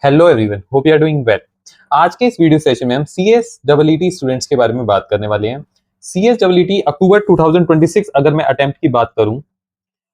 Hello everyone, hope you are doing well. आज के इस वीडियो सेशन में हम CSEET स्टूडेंट्स के बारे में बात करने वाले हैं। CSEET अक्टूबर 2026 अगर मैं अटेम्प्ट की बात करूं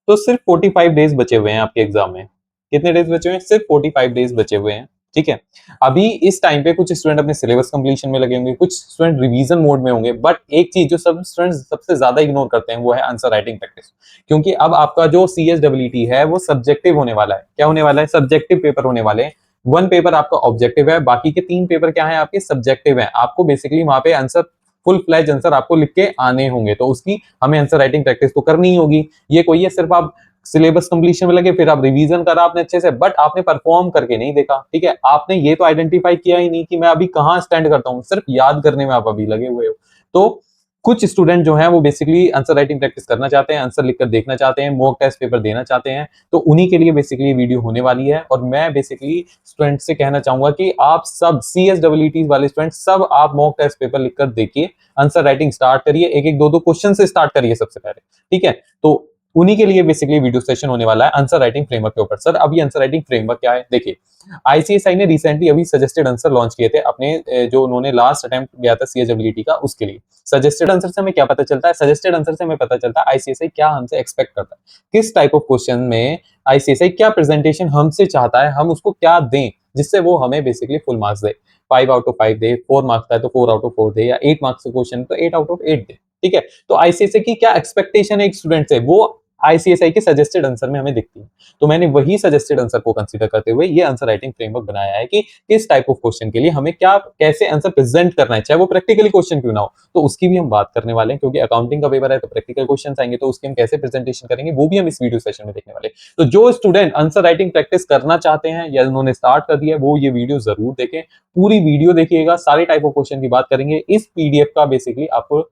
तो सिर्फ 45 डेज बचे हुए हैं आपके एग्जाम में। कितने डेज बचे हुए हैं? सिर्फ 45 डेज बचे हुए हैं। ठीक है, अभी इस टाइम पे कुछ स्टूडेंट अपने सिलेबस कंप्लीशन में लगे होंगे, कुछ स्टूडेंट रिवीजन मोड में होंगे, बट एक चीज जो सब स्टूडेंट सबसे ज्यादा इग्नोर करते हैं वो है आंसर राइटिंग प्रैक्टिस। क्योंकि अब आपका जो CSEET है वो सब्जेक्टिव होने वाला है। क्या होने वाला है? सब्जेक्टिव पेपर होने वाले हैं। वन पेपर आपका ऑब्जेक्टिव है, बाकी के 3 पेपर क्या है? आपके सब्जेक्टिव है। आपको बेसिकली वहां पे आंसर, फुल फ्लैज आंसर आपको लिख के आने होंगे, तो उसकी हमें आंसर राइटिंग प्रैक्टिस तो करनी ही होगी। ये कोई है सिर्फ आप सिलेबस कंप्लीशन में लगे, फिर आप रिवीजन करा आपने अच्छे से, बट आपने परफॉर्म करके नहीं देखा। ठीक है, आपने ये तो आइडेंटिफाई किया ही नहीं कि मैं अभी कहां स्टैंड करता हूं, सिर्फ याद करने में आप अभी लगे हुए हो। तो कुछ स्टूडेंट जो हैं वो बेसिकली आंसर राइटिंग प्रैक्टिस करना चाहते हैं, आंसर लिखकर देखना चाहते हैं, मॉक टेस्ट पेपर देना चाहते हैं, तो उन्हीं के लिए बेसिकली वीडियो होने वाली है। और मैं बेसिकली स्टूडेंट से कहना चाहूंगा कि आप सब CSEET वाले स्टूडेंट सब आप मॉक टेस्ट पेपर लिखकर देखिए, आंसर राइटिंग स्टार्ट करिए, एक एक दो दो क्वेश्चन से स्टार्ट करिए सबसे पहले। ठीक है, तो उन्हीं के लिए बेसिकली वीडियो सेशन होने वाला है आंसर राइटिंग फ्रेमवर्क के ऊपर। सर अभी आंसर राइटिंग फ्रेमवर्क क्या है? देखिए, ICSI ने रिसेंटली अभी सजेस्टेड आंसर लॉन्च किए थे अपने जो उन्होंने लास्ट अटेम्प्ट गया था CSEET का, उसके लिए। सजेस्टेड आंसर से हमें क्या पता चलता है? सजेस्टेड आंसर से हमें पता चलता है ICSI क्या हमसे एक्सपेक्ट करता है, किस टाइप ऑफ क्वेश्चन में ICSI क्या प्रेजेंटेशन हमसे चाहता है, हम उसको क्या दें जिससे वो हमें basically full marks they. 5 out of 5 they, 4 marks का है तो 4 आउट ऑफ 4 दे, या 8 मार्क्स का क्वेश्चन तो 8 आउट ऑफ 8 दे। ठीक है, तो ICSI की क्या एक्सपेक्टेशन है एक स्टूडेंट से, वो ICSI के सजेस्टेड आंसर में हमें दिखती है। तो मैंने वही सजेस्टेड आंसर को कंसीडर करते हुए ये आंसर राइटिंग फ्रेमवर्क बनाया है कि किस टाइप ऑफ क्वेश्चन के लिए हमें क्या, कैसे आंसर प्रेजेंट करना है, चाहे वो प्रैक्टिकली क्वेश्चन क्यों ना हो, तो उसकी भी हम बात करने वाले हैं। क्योंकि अकाउंटिंग का पेपर है तो प्रैक्टिकल क्वेश्चन आएंगे, तो उसकी हम कैसे प्रेजेंटेशन करेंगे वो भी हम इस वीडियो सेशन में देखने वाले हैं। तो जो स्टूडेंट आंसर राइटिंग प्रैक्टिस करना चाहते हैं या उन्होंने स्टार्ट कर दिया है, वो ये वीडियो जरूर देखें, पूरी वीडियो देखिएगा, सारे टाइप ऑफ क्वेश्चन की बात करेंगे। इस PDF का बेसिकली आपको,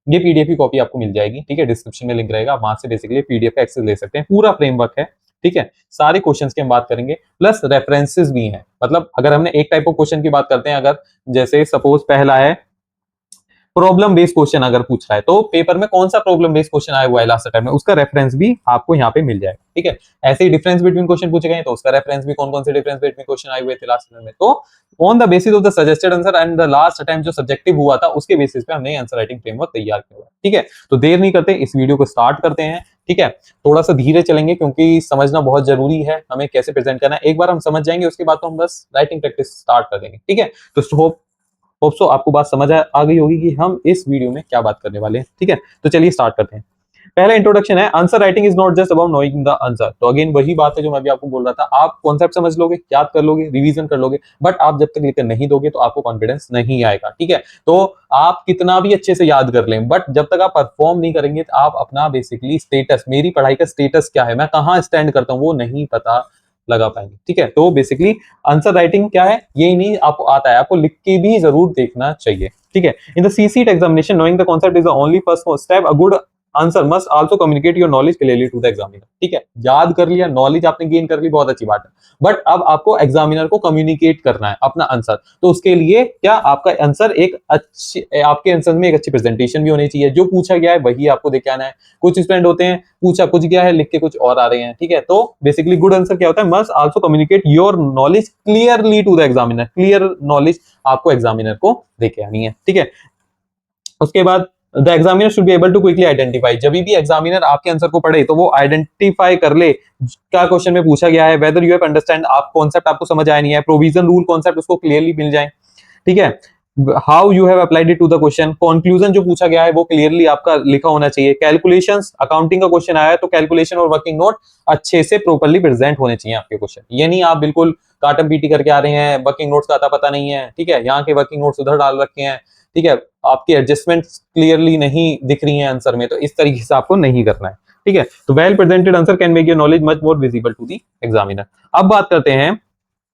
ये PDF की कॉपी आपको मिल जाएगी। ठीक है, डिस्क्रिप्शन में लिंक रहेगा, वहां से बेसिकली PDF का एक्सेस ले सकते हैं। पूरा फ्रेमवर्क है। ठीक है, सारे क्वेश्चंस की हम बात करेंगे, प्लस रेफरेंसेस भी हैं। मतलब अगर हमने एक टाइप ऑफ क्वेश्चन की बात करते हैं, अगर जैसे सपोज पहला है प्रॉब्लम बेस्ड क्वेश्चन, अगर पूछ रहा है तो पेपर में कौन सा प्रॉब्लम बेस्ड क्वेश्चन आया हुआ है लास्ट टाइम में, उसका रेफरेंस भी आपको यहाँ पे मिल जाएगा। ठीक है, ऐसे ही डिफरेंस बिटवीन क्वेश्चन पूछे गए तो उसका रेफरेंस भी, कौन कौन से डिफरेंस बिटवीन क्वेश्चन आए हुए थे लास्ट टाइम में, तो on the basis of the suggested answer and the last time जो सब्जेक्टिव हुआ था उसके बेसिस पे हमने आंसर राइटिंग फ्रेमवर्क तैयार किया हुआ है। ठीक है, तो देर नहीं करते, इस वीडियो को स्टार्ट करते हैं। ठीक है, थोड़ा सा धीरे चलेंगे क्योंकि समझना बहुत जरूरी है हमें कैसे प्रेजेंट करना है। एक बार हम समझ जाएंगे उसके बाद तो हम बस राइटिंग प्रैक्टिस स्टार्ट कर देंगे। ठीक है, तो होप सो आपको बात समझ आ गई होगी कि हम इस वीडियो में क्या बात करने वाले हैं। ठीक है, तो चलिए स्टार्ट करते हैं। पहला इंट्रोडक्शन है, answer writing is not just about knowing the answer. तो अगेन वही बात है जो मैं भी आपको बोल रहा था, आप कॉन्सेप्ट समझ लोगे, याद कर लोगे, रिवीजन कर लोगे, बट आप जब तक लिखकर नहीं दोगे तो आपको कॉन्फिडेंस नहीं आएगा। ठीक है, तो आप कितना भी अच्छे से याद कर लें, बट जब तक आप परफॉर्म नहीं करेंगे तो आप अपना बेसिकली स्टेटस, मेरी पढ़ाई का स्टेटस क्या है, मैं कहाँ स्टैंड करता हूँ, वो नहीं पता लगा पाएंगे। ठीक है, तो बेसिकली आंसर राइटिंग क्या है, ये नहीं आपको आता है, आपको लिख के भी जरूर देखना चाहिए। ठीक है, in the CCT examination knowing the concept is the only first step, a good answer must also communicate your knowledge clearly to the examiner. ठीक है, याद कर लिया, नॉलेज आपने गेन कर ली, बहुत अच्छी बात है, बट अब आपको एग्जामिनर को कम्युनिकेट करना है अपना आंसर। तो उसके लिए क्या, आपका आंसर एक अच्छी, आपके आंसर में एक अच्छी प्रेजेंटेशन भी होनी चाहिए, जो पूछा गया है वही आपको देके आना है। कुछ स्टूडेंट होते हैं पूछा कुछ गया है, लिख के कुछ और आ रहे हैं। ठीक है, तो बेसिकली गुड आंसर क्या होता है, must also communicate your knowledge clearly to the examiner. Clear knowledge आपको एग्जामिनर को देके आनी है। ठीक है, उसके बाद the examiner should be able to quickly identify, जब भी एग्जामिनर आपके आंसर को पढ़े तो वो आइडेंटिफाई कर ले क्या क्वेश्चन में पूछा गया है, वेदर यू हैव अंडरस्टैंड, आप कॉन्सेप्ट आपको समझ आया नहीं है, प्रोविजन रूल कॉन्सेप्ट उसको क्लियरली मिल जाए। ठीक है, how you have applied it to the question, conclusion जो पूछा गया है वो क्लियरली आपका लिखा होना चाहिए। कैलकुलेशंस, अकाउंटिंग का क्वेश्चन आया है तो कैलकुलेशन और वर्किंग नोट अच्छे से प्रॉपर्ली प्रेजेंट होने चाहिए आपके क्वेश्चन। ये नहीं आप बिल्कुल काटम पीटी करके आ रहे हैं, वर्किंग नोट्स का आता पता नहीं है। ठीक है, यहाँ के वर्किंग नोट्स उधर डाल रखे हैं। ठीक है, आपकी एडजस्टमेंट क्लियरली नहीं दिख रही है आंसर में, तो इस तरीके से आपको नहीं करना है। ठीक है, तो well presented answer can make your knowledge much more visible to the examiner. अब बात करते हैं,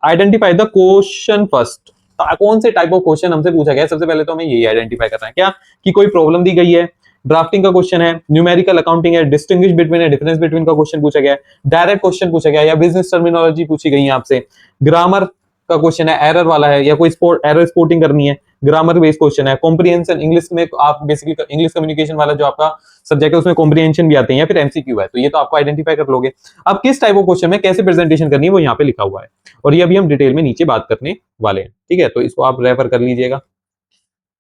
आइडेंटिफाई द क्वेश्चन फर्स्ट। कौन से टाइप ऑफ क्वेश्चन हमसे पूछा गया है, सबसे पहले तो हमें यही आइडेंटिफाई करना है क्या, कि कोई प्रॉब्लम दी गई है, ड्राफ्टिंग का क्वेश्चन है, न्यूमेरिकल अकाउंटिंग है, डिस्टिंग्विश बिटवीन है, डिफरेंस बिटवीन का क्वेश्चन पूछा गया है, डायरेक्ट क्वेश्चन पूछा गया है, या बिजनेस टर्मिनोलॉजी पूछी गई है आपसे, ग्रामर का क्वेश्चन है, एरर वाला है, या कोई एरर स्पॉटिंग करनी है, ग्रामर बेस्ड क्वेश्चन है, कॉम्प्रिहेंशन इंग्लिश में आप बेसिकली इंग्लिश कम्युनिकेशन वाला जो आपका सब्जेक्ट है उसमें कॉम्प्रिहेंशन भी आते हैं, या फिर एमसीक्यू है, तो ये तो आपको आइडेंटिफाई कर लोगे। अब किस टाइप ऑफ क्वेश्चन में कैसे प्रेजेंटेशन करनी है वो यहाँ पे लिखा हुआ है, और ये अभी हम डिटेल में नीचे बात करने वाले हैं, ठीक है, तो इसको आप रेफर कर लीजिएगा,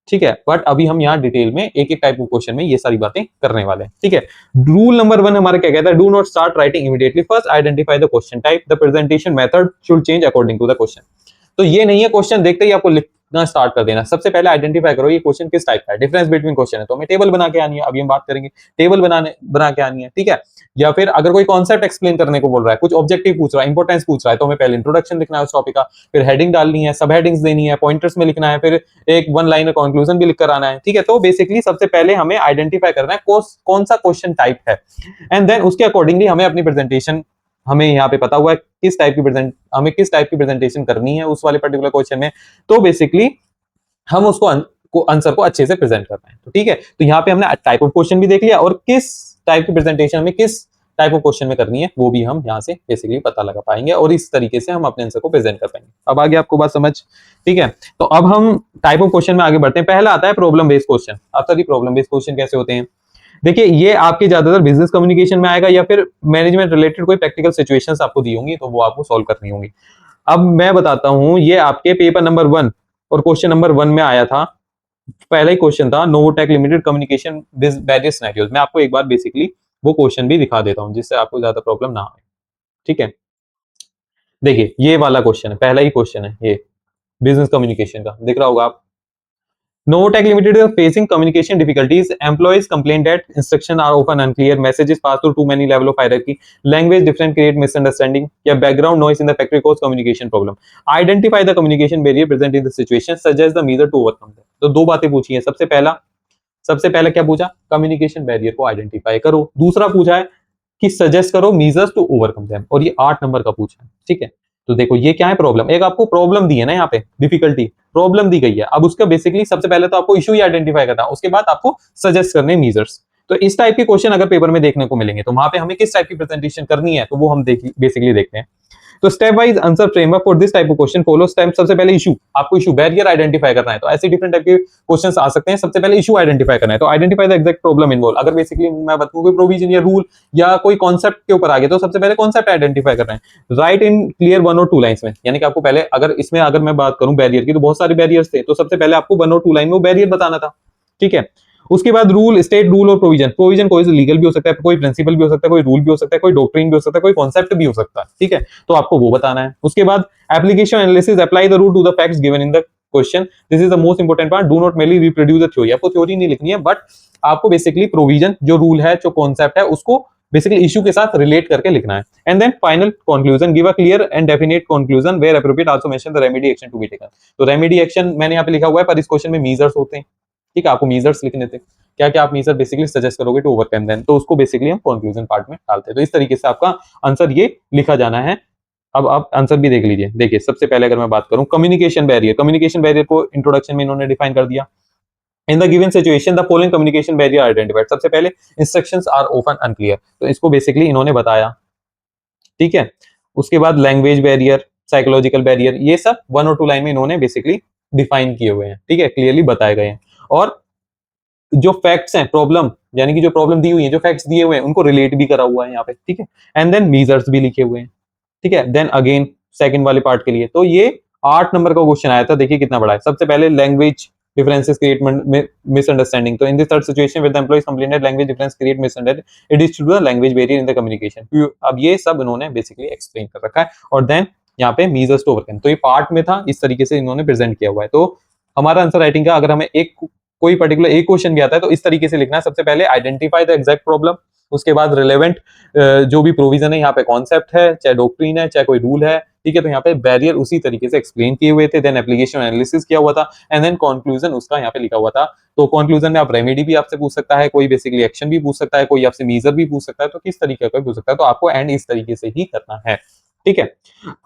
ठीक है। बट अभी हम यहाँ डिटेल में एक एक टाइप ऑफ क्वेश्चन में ये सारी बातें करने वाले हैं, ठीक है। रूल नंबर 1 हमारा क्या कहता है, do not start writing immediately, first identify the question type, the presentation method should change according to the question. तो ये नहीं है क्वेश्चन देखते ही आपको लिखना स्टार्ट कर देना, सबसे पहले आइडेंटिफाई करो ये क्वेश्चन किस टाइप का है, डिफरेंस बिटवीन क्वेश्चन है तो हमें टेबल बना के आनी है, अभी हम बात करेंगे टेबल बना के आनी है, ठीक है। या फिर अगर कोई कॉन्सेप्ट एक्सप्लेन करने को बोल रहा है, कुछ ऑब्जेक्टिव पूछ रहा है, इंपॉर्टेंस पूछ रहा है, तो हमें पहले इंट्रोडक्शन लिखना है उस टॉपिक का, फिर हेडिंग डालनी है, सब हेडिंग्स देनी है, पॉइंटर्स में लिखना है, फिर एक वन लाइन कंक्लूजन भी लिख कर आना है, ठीक है। तो बेसिकली सबसे पहले हमें आइडेंटिफाई करना है कौन सा क्वेश्चन टाइप है, एंड देन उसके अकॉर्डिंगली हमें अपनी प्रेजेंटेशन, हमें यहाँ पे पता हुआ है हमें किस टाइप की प्रेजेंटेशन करनी है उस वाले पर्टिकुलर क्वेश्चन में, तो बेसिकली हम उसको आंसर को अच्छे से प्रेजेंट कर रहे हैं, तो ठीक है। तो यहाँ पे हमने टाइप ऑफ क्वेश्चन भी देख लिया, और किस टाइप की प्रेजेंटेशन हमें किस टाइप ऑफ क्वेश्चन में करनी है वो भी हम यहाँ से बेसिकली पता लगा पाएंगे, और इस तरीके से हम अपने आंसर को प्रेजेंट कर पाएंगे। अब आगे आपको बात समझ, ठीक है। तो अब हम टाइप ऑफ क्वेश्चन में आगे बढ़ते हैं। पहला आता है प्रॉब्लम बेस्ड क्वेश्चन। अब सर प्रॉब्लम बेस्ड क्वेश्चन कैसे होते हैं, देखिए ये आपके ज्यादातर बिजनेस कम्युनिकेशन में आएगा, या फिर मैनेजमेंट रिलेटेड कोई प्रैक्टिकल सिचुएशंस आपको दी होंगी तो वो आपको सॉल्व करनी होंगी। अब मैं बताता हूं, ये आपके पेपर नंबर 1 और क्वेश्चन नंबर 1 में आया था, पहला ही क्वेश्चन था नोवोटेक लिमिटेड कम्युनिकेशन बैरियर सिनेरियोज। मैं आपको एक बार बेसिकली वो क्वेश्चन भी दिखा देता हूं जिससे आपको ज्यादा प्रॉब्लम ना आए, ठीक है। देखिए ये वाला क्वेश्चन है, पहला ही क्वेश्चन है ये बिजनेस कम्युनिकेशन का, दिख रहा होगा आप। Novotech Limited is facing communication difficulties. Employees complain that instructions are often unclear, messages pass through too many level of hierarchy, language difference create misunderstanding, या background noise in the factory cause communication problem. Identify the communication barrier present in the situation, suggest the measure to overcome them. तो दो बातें पूछी हैं। सबसे पहला क्या पूछा, कम्युनिकेशन बैरियर को आइडेंटिफाई करो। दूसरा पूछा है कि सजेस्ट करो मीजर्स टू ओवरकम देम, और ये 8 नंबर का पूछा है, ठीक है। तो देखो ये क्या है, प्रॉब्लम, एक आपको प्रॉब्लम दी है ना, यहाँ पे डिफिकल्टी प्रॉब्लम दी गई है। अब उसका बेसिकली सबसे पहले तो आपको इशू ही आइडेंटिफाई करना है, उसके बाद आपको सजेस्ट करने मीजर्स। तो इस टाइप के क्वेश्चन अगर पेपर में देखने को मिलेंगे तो वहां पे हमें किस टाइप की प्रेजेंटेशन करनी है तो वो हम बेसिकली देखते हैं। तो step wise answer framework for this type of question follow step. सबसे पहले इशू, आपको इशू बैरियर आइडेंटिफाई करना है, तो ऐसे डिफरेंट टाइप के क्वेश्चंस आ सकते हैं। सबसे पहले इशू आइडेंटिफाई करना है, तो identify the exact problem involve. अगर बेसिकली मैं बताऊं कोई प्रोविजन या रूल या कोई कॉन्सेप्ट के ऊपर आ गया तो सबसे पहले कॉन्सेप्ट आइडेंटिफाई करना है। राइट इन क्लियर 1 और 2 लाइंस में, यानी कि आपको पहले अगर मैं बात करूं बैरियर की तो बहुत सारे बैरियर्स थे, तो सबसे पहले आपको 1 और 2 लाइन में बैरियर बताना था, ठीक है। उसके बाद रूल, स्टेट रूल और प्रोविजन कोई लीगल भी हो सकता है, कोई प्रिंसिपल भी हो सकता है, कोई रूल भी हो सकता है, कोई डॉक्ट्रिन भी हो सकता है, कोई कॉन्सेप्ट भी हो सकता है, ठीक है। तो आपको वो बताना है। उसके बाद application analysis, apply the rule to the facts given in the question, this is the most important part. Do not mainly reproduce the theory, आपको थ्योरी नहीं लिखनी है, बट आपको बेसिकली प्रोविजन जो रूल है जो कॉन्सेप्ट है उसको बेसिकली इशू के साथ रिलेट करके लिखना है। And then final conclusion, give a clear and definite conclusion where appropriate also mention the remedy action to be taken. तो रेमेडी एक्शन मैंने यहाँ पे लिखा हुआ है, पर इस क्वेश्चन में मीजर्स होते हैं, ठीक है, आपको मीजर्स लिखने थे, क्या क्या आप मीजर बेसिकली सजेस्ट करोगे टू ओवरकम देम, तो उसको बेसिकली हम कंक्लूजन पार्ट में डालते हैं। तो इस तरीके से आपका आंसर ये लिखा जाना है। अब आप आंसर भी देख लीजिए। देखिए सबसे पहले अगर मैं बात करूं कम्युनिकेशन बैरियर को इंट्रोडक्शन में इन्होंने डिफाइन कर दिया। In the given situation the following communication barrier identified. सबसे पहले इंस्ट्रक्शंस आर ऑफन अनक्लियर, तो इसको बेसिकली इन्होंने बताया, ठीक है। उसके बाद लैंग्वेज बैरियर, साइकोलॉजिकल बैरियर, ये सब 1 और 2 लाइन में इन्होंने बेसिकली डिफाइन किए हुए हैं, ठीक है, क्लियरली बताए गए हैं। और जो फैक्ट्स हैं, प्रॉब्लम यानी कि जो प्रॉब्लम दी हुई है, जो फैक्ट्स दिए हुए हैं उनको रिलेट भी करा हुआ है यहाँ पे, ठीक है। एंड देन मीजर्स भी लिखे हुए हैं, ठीक है। देन अगेन सेकंड वाले पार्ट के लिए तो ये 8 नंबर का क्वेश्चन आया था। देखिए कितना बड़ा है। सबसे पहले language differences create misunderstanding. So in this third situation where the employees complain that language difference create misunderstanding, it is due to the language barrier in the communication. अब ये सब इन्होंने बेसिकली एक्सप्लेन कर रखा है। और देन यहाँ पे मीजर्स टू ओवरकम, तो ये पार्ट में था, इस तरीके से इन्होंने प्रेजेंट किया हुआ है। तो हमारा आंसर राइटिंग का अगर हमें कोई पर्टिकुलर एक क्वेश्चन भी आता है तो इस तरीके से लिखना है। सबसे पहले आइडेंटिफाई द एग्जैक्ट प्रॉब्लम, उसके बाद रिलेवेंट जो भी प्रोविजन है, यहाँ पे कॉन्सेप्ट है, चाहे डॉक्ट्रिन है, चाहे कोई रूल है, ठीक है। तो यहाँ पे बैरियर उसी तरीके से एक्सप्लेन किए हुए थे। देन एप्लीकेशन एनालिसिस किया हुआ था, एंड देन कंक्लूजन उसका यहाँ पे लिखा हुआ था। तो कंक्लूजन में आप रेमेडी भी आपसे पूछ सकता है, कोई बेसिकली एक्शन भी पूछ सकता है, कोई आपसे मीजर भी पूछ सकता है, तो किस तरीके का पूछ सकता है, तो आपको एंड इस तरीके से ही करना है, ठीक है।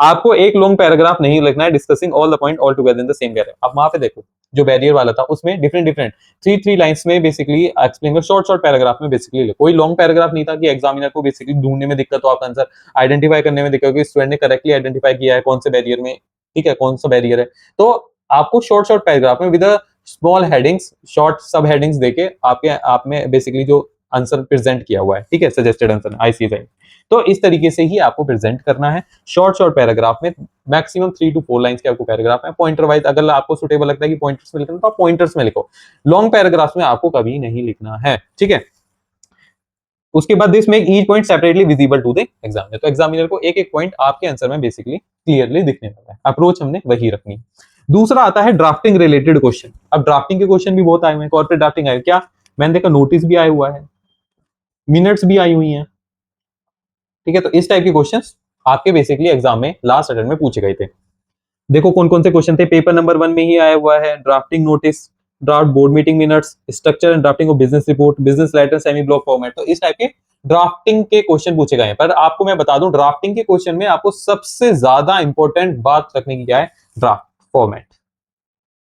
आपको एक लॉन्ग पैराग्राफ नहीं लिखना है discussing all the point all together in the same paragraph. अब वहां पे देखो जो बैरियर वाला था उसमें डिफरेंट 3 लाइंस में बेसिकली एक्सप्लेन कर, शॉर्ट पैराग्राफ में बेसिकली कोई लॉन्ग पैराग्राफ नहीं था कि एग्जामिनर को बेसिकली ढूंढने में दिक्कत हो, आपका आंसर आइडेंटिफाई करने में दिक्कत हो कि स्टूडेंट ने करेक्टली आइडेंटिफाई किया है कौन से बैरियर में, ठीक है, कौन सा बैरियर है। तो आपको शॉर्ट शॉर्ट पैराग्राफ में विद स्मॉल हेडिंग्स, शॉर्ट सब हेडिंग्स देके आपके आप में बेसिकली जो आंसर प्रेजेंट किया हुआ है, ठीक है, सजेस्टेड आंसर आईसीएसआई, तो इस तरीके से ही आपको प्रेजेंट करना है शॉर्ट शॉर्ट पैराग्राफ में। मैक्सिमम 3 to 4 लाइंस के आपको पैराग्राफ है, पॉइंटर वाइज अगर आपको सुटेबल लगता है कि पॉइंटर्स में लिखना तो आप पॉइंटर्स में लिखो, लॉन्ग पैराग्राफ में आपको कभी नहीं लिखना है, ठीक है। उसके बाद this make each point separately visible to the examiner, तो एग्जामिनर को एक एक पॉइंट आपके आंसर में बेसिकली क्लियरली दिखने वाला है। अप्रोच हमने वही रखनी है। दूसरा आता है ड्राफ्टिंग रिलेटेड क्वेश्चन। अब ड्राफ्टिंग के क्वेश्चन भी बहुत आए हुए हैं, कॉर्पोरेट ड्राफ्टिंग आए, क्या मैंने देखा नोटिस भी आया हुआ है, मिनट्स भी आई हुई हैं, ठीक है। तो इस टाइप के क्वेश्चंस आपके बेसिकली एग्जाम में लास्ट अटेम्प्ट में पूछे गए थे। देखो कौन कौन से क्वेश्चन थे, पेपर नंबर 1 में ही आया हुआ है drafting notice, draft board meeting minutes, structure and drafting of business report, business letter, semi block format. तो इस टाइप के ड्राफ्टिंग के क्वेश्चन पूछे गए हैं। पर आपको मैं बता दूं ड्राफ्टिंग के क्वेश्चन में आपको सबसे ज्यादा इंपॉर्टेंट बात रखने की क्या है, ड्राफ्ट फॉर्मेट,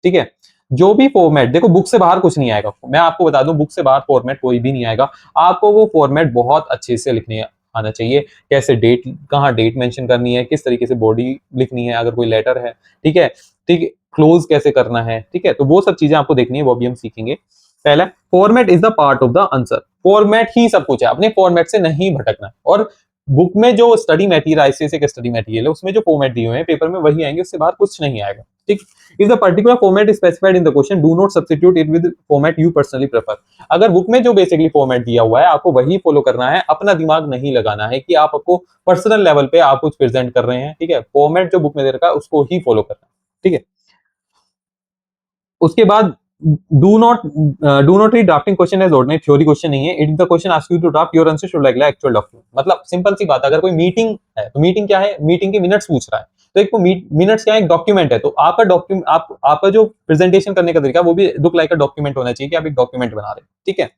ठीक है। जो भी फॉर्मेट, देखो बुक से बाहर कुछ नहीं आएगा, मैं आपको बता दूं बुक से बाहर फॉर्मेट कोई भी नहीं आएगा, आपको वो फॉर्मेट बहुत अच्छे से लिखने आना चाहिए। कैसे डेट, कहाँ डेट मेंशन करनी है, किस तरीके से बॉडी लिखनी है अगर कोई लेटर है, ठीक है, ठीक, क्लोज कैसे करना है, ठीक है। तो वो सब चीजें आपको देखनी है, वो भी हम सीखेंगे। पहला, format is the part of the answer, format ही सब कुछ है, अपने फॉर्मेट से नहीं भटकना। और बुक में जो स्टडी मटेरियल, आईसीएसई के स्टडी मटेरियल है, उसमें जो फॉर्मेट दिए हुए हैं पेपर में वही आएंगे, उससे बाहर कुछ नहीं आएगा, ठीक। If the particular format is specified in the question, do not substitute it with format you personally prefer. अगर बुक में जो बेसिकली फॉर्मेट दिया हुआ है आपको वही फॉलो करना है, अपना दिमाग नहीं लगाना है कि आप आपको पर्सनल लेवल पे आप कुछ प्रेजेंट कर रहे हैं, ठीक है। फॉर्मेट जो बुक में दे रखा है उसको ही फॉलो करना है, ठीक है। उसके बाद do not read drafting question as ordinary theory question नहीं है, it is the question ask you to draft your answer should like actual document. मतलब सिंपल सी बात है, अगर कोई मीटिंग है तो मीटिंग क्या है, मीटिंग के मिनट्स पूछ रहा है, तो एक मिनट्स क्या है, एक डॉक्यूमेंट है। तो आपका डॉक्यूमेंट, आपका जो प्रेजेंटेशन करने का तरीका वो भी लुक लाइक अ डॉक्यूमेंट होना चाहिए कि आप एक डॉक्यूमेंट बना रहे हैं, ठीक है।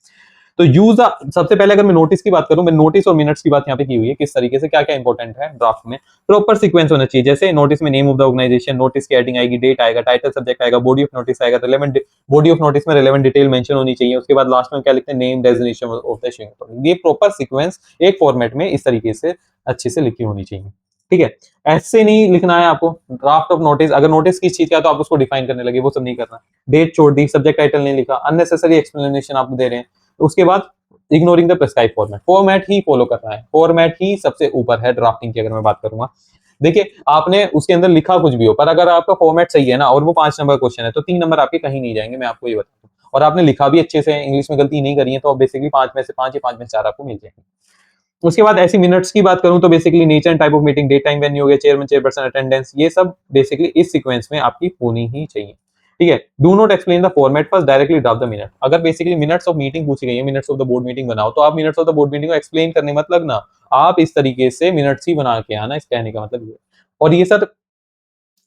तो यूज सबसे पहले अगर मैं नोटिस की बात करूं, मैं नोटिस और मिनट्स की बात यहाँ पे की हुई है, किस तरीके से क्या क्या इंपॉर्टेंट है ड्राफ्ट में। प्रॉपर सीक्वेंस होना चाहिए, जैसे नोटिस में name of the organisation, notice की हेडिंग आएगी, डेट आएगा, टाइटल सब्जेक्ट आएगा, बॉडी ऑफ नोटिस आएगा, रिलेवेंट बॉडी ऑफ नोटिस में रिलेवेंट डिटेल मेंशन होनी चाहिए। उसके बाद लास्ट में क्या लिखते हैं, name designation of the issuing. ये प्रॉपर सीक्वेंस एक फॉर्मेट में इस तरीके से अच्छे से लिखी होनी चाहिए, ठीक है। ऐसे नहीं लिखना है आपको ड्राफ्ट ऑफ नोटिस, अगर नोटिस की चीज क्या तो आप उसको डिफाइन करने लगे, वो सब नहीं करना। डेट छोड़ दी, सब्जेक्ट टाइटल नहीं लिखा, अननेसेसरी एक्सप्लेनेशन आप दे रहे हैं। उसके बाद ignoring the prescribe format, format he follow करना है, फॉर्मेट ही सबसे ऊपर है ड्राफ्टिंग की अगर मैं बात करूंगा। देखिए आपने उसके अंदर लिखा कुछ भी हो, पर अगर आपका फॉर्मेट सही है ना और वो 5 नंबर क्वेश्चन है तो 3 नंबर आपके कहीं नहीं जाएंगे, मैं आपको ये बता दूं। और आपने लिखा भी अच्छे से, इंग्लिश में गलती नहीं करी है, तो बेसिकली 5 में से 5 या 5 में से 4 आपको मिल जाएंगे। उसके बाद ऐसी मिनट्स की बात करूं तो basically nature and type of meeting, date time venue हो गया, चेयरमैन चेयरपर्सन अटेंडेंस, ये सब बेसिकली इस सीक्वेंस में आपकी होनी ही चाहिए, ठीक है। Do not explain the format first, directly draft the minute. अगर बेसिकली मिनट्स ऑफ मीटिंग पूछी गई है, minutes of the board meeting बनाओ, तो आप minutes of the board meeting को एक्सप्लेन करने मत लगना, आप इस तरीके से मिनट्स ही बना के आना, इस कहने का मतलब ये। और ये सर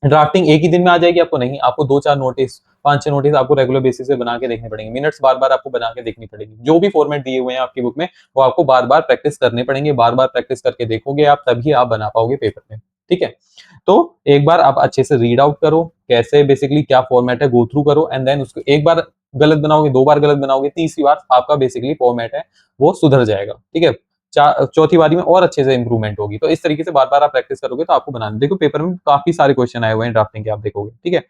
ड्राफ्टिंग एक ही दिन में आ जाएगी आपको, नहीं, आपको 2-4 नोटिस, 5-6 नोटिस आपको रेगुलर बेसिस पे बना के देखने पड़ेंगे, मिनट्स बार-बार आपको बना के देखनी पड़ेगी। जो भी फॉर्मेट दिए हुए हैं आपकी बुक में वो आपको बार-बार प्रैक्टिस करने पड़ेंगे, बार-बार प्रैक्टिस करके देखोगे आप, तभी आप बना पाओगे पेपर में, ठीक है। तो एक बार आप अच्छे से रीड आउट करो, कैसे बेसिकली क्या फॉर्मेट है, गो थ्रू करो, एंड देन उसको एक बार गलत बनाओगे, 2 बार गलत बनाओगे, तीसरी बार आपका बेसिकली फॉर्मेट है वो सुधर जाएगा, ठीक है। चौथी बारी में और अच्छे से इंप्रूवमेंट होगी। तो इस तरीके से बार-बार आप प्रैक्टिस करोगे तो आपको बनाना, देखो पेपर में काफी सारे क्वेश्चन आए हुए हैं ड्राफ्टिंग के, आप देखोगे, ठीक है।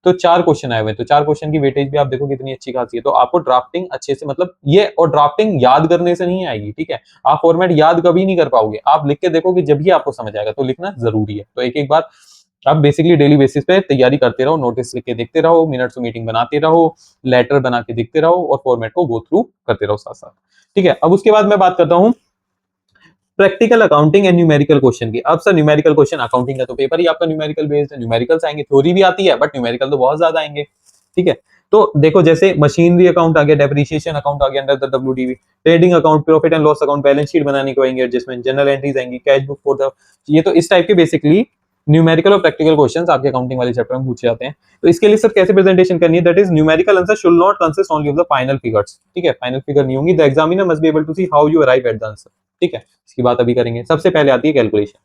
तो 4 क्वेश्चन आए हुए हैं, तो 4 क्वेश्चन की वेटेज भी आप देखो कितनी अच्छी खासी है। तो आपको ड्राफ्टिंग अच्छे से, मतलब ये, और ड्राफ्टिंग याद करने से नहीं आएगी, ठीक है। आप फॉर्मेट याद कभी नहीं कर पाओगे, आप लिख के देखोगे जब भी आपको समझ आएगा, तो लिखना जरूरी है। तो एक-एक बार आप बेसिकली डेली बेसिस पे तैयारी करते रहो, नोटिस लिख के देखते रहो, मिनट्स मीटिंग बनाते रहो, लेटर बना के देखते रहो और फॉर्मेट को गो थ्रू करते रहो साथ-साथ, ठीक है। अब उसके बाद मैं बात करता हूँ practical accounting and numerical question की। अब सर न्यूमेरिकल क्वेश्चन, अकाउंटिंग का तो पेपर ही आपका न्यूमेरिकल बेस्ड है, न्यूमेरिकल्स आएंगे, थ्योरी भी आती है बट न्यूमेरिकल तो बहुत ज्यादा आएंगे, ठीक है। तो देखो जैसे मशीनरी अकाउंट आ गया, डेप्रिसिएशन अकाउंट आ गया under the WDV, trading account, profit and loss account, balance sheet बनाने को आएंगे, एडजस्टमेंट, जनरल एंट्रीज आएंगी, कैश बुक फॉर द, ये तो इस टाइप के बेसिकली न्यूमेरिकल और प्रैक्टिकल क्वेश्चंस आपके अकाउंटिंग वाले चैप्टर में पूछे जाते हैं। तो इसके लिए सर कैसे प्रेजेंटेशन करनी है, that is numerical answer should not consist only of the final figures, ठीक है, फाइनल फिगर नहीं होंगी, the examiner must be able to see how you arrive at the answer, ठीक है। इसकी बात अभी करेंगे। सबसे पहले आती है कैलकुलेशन।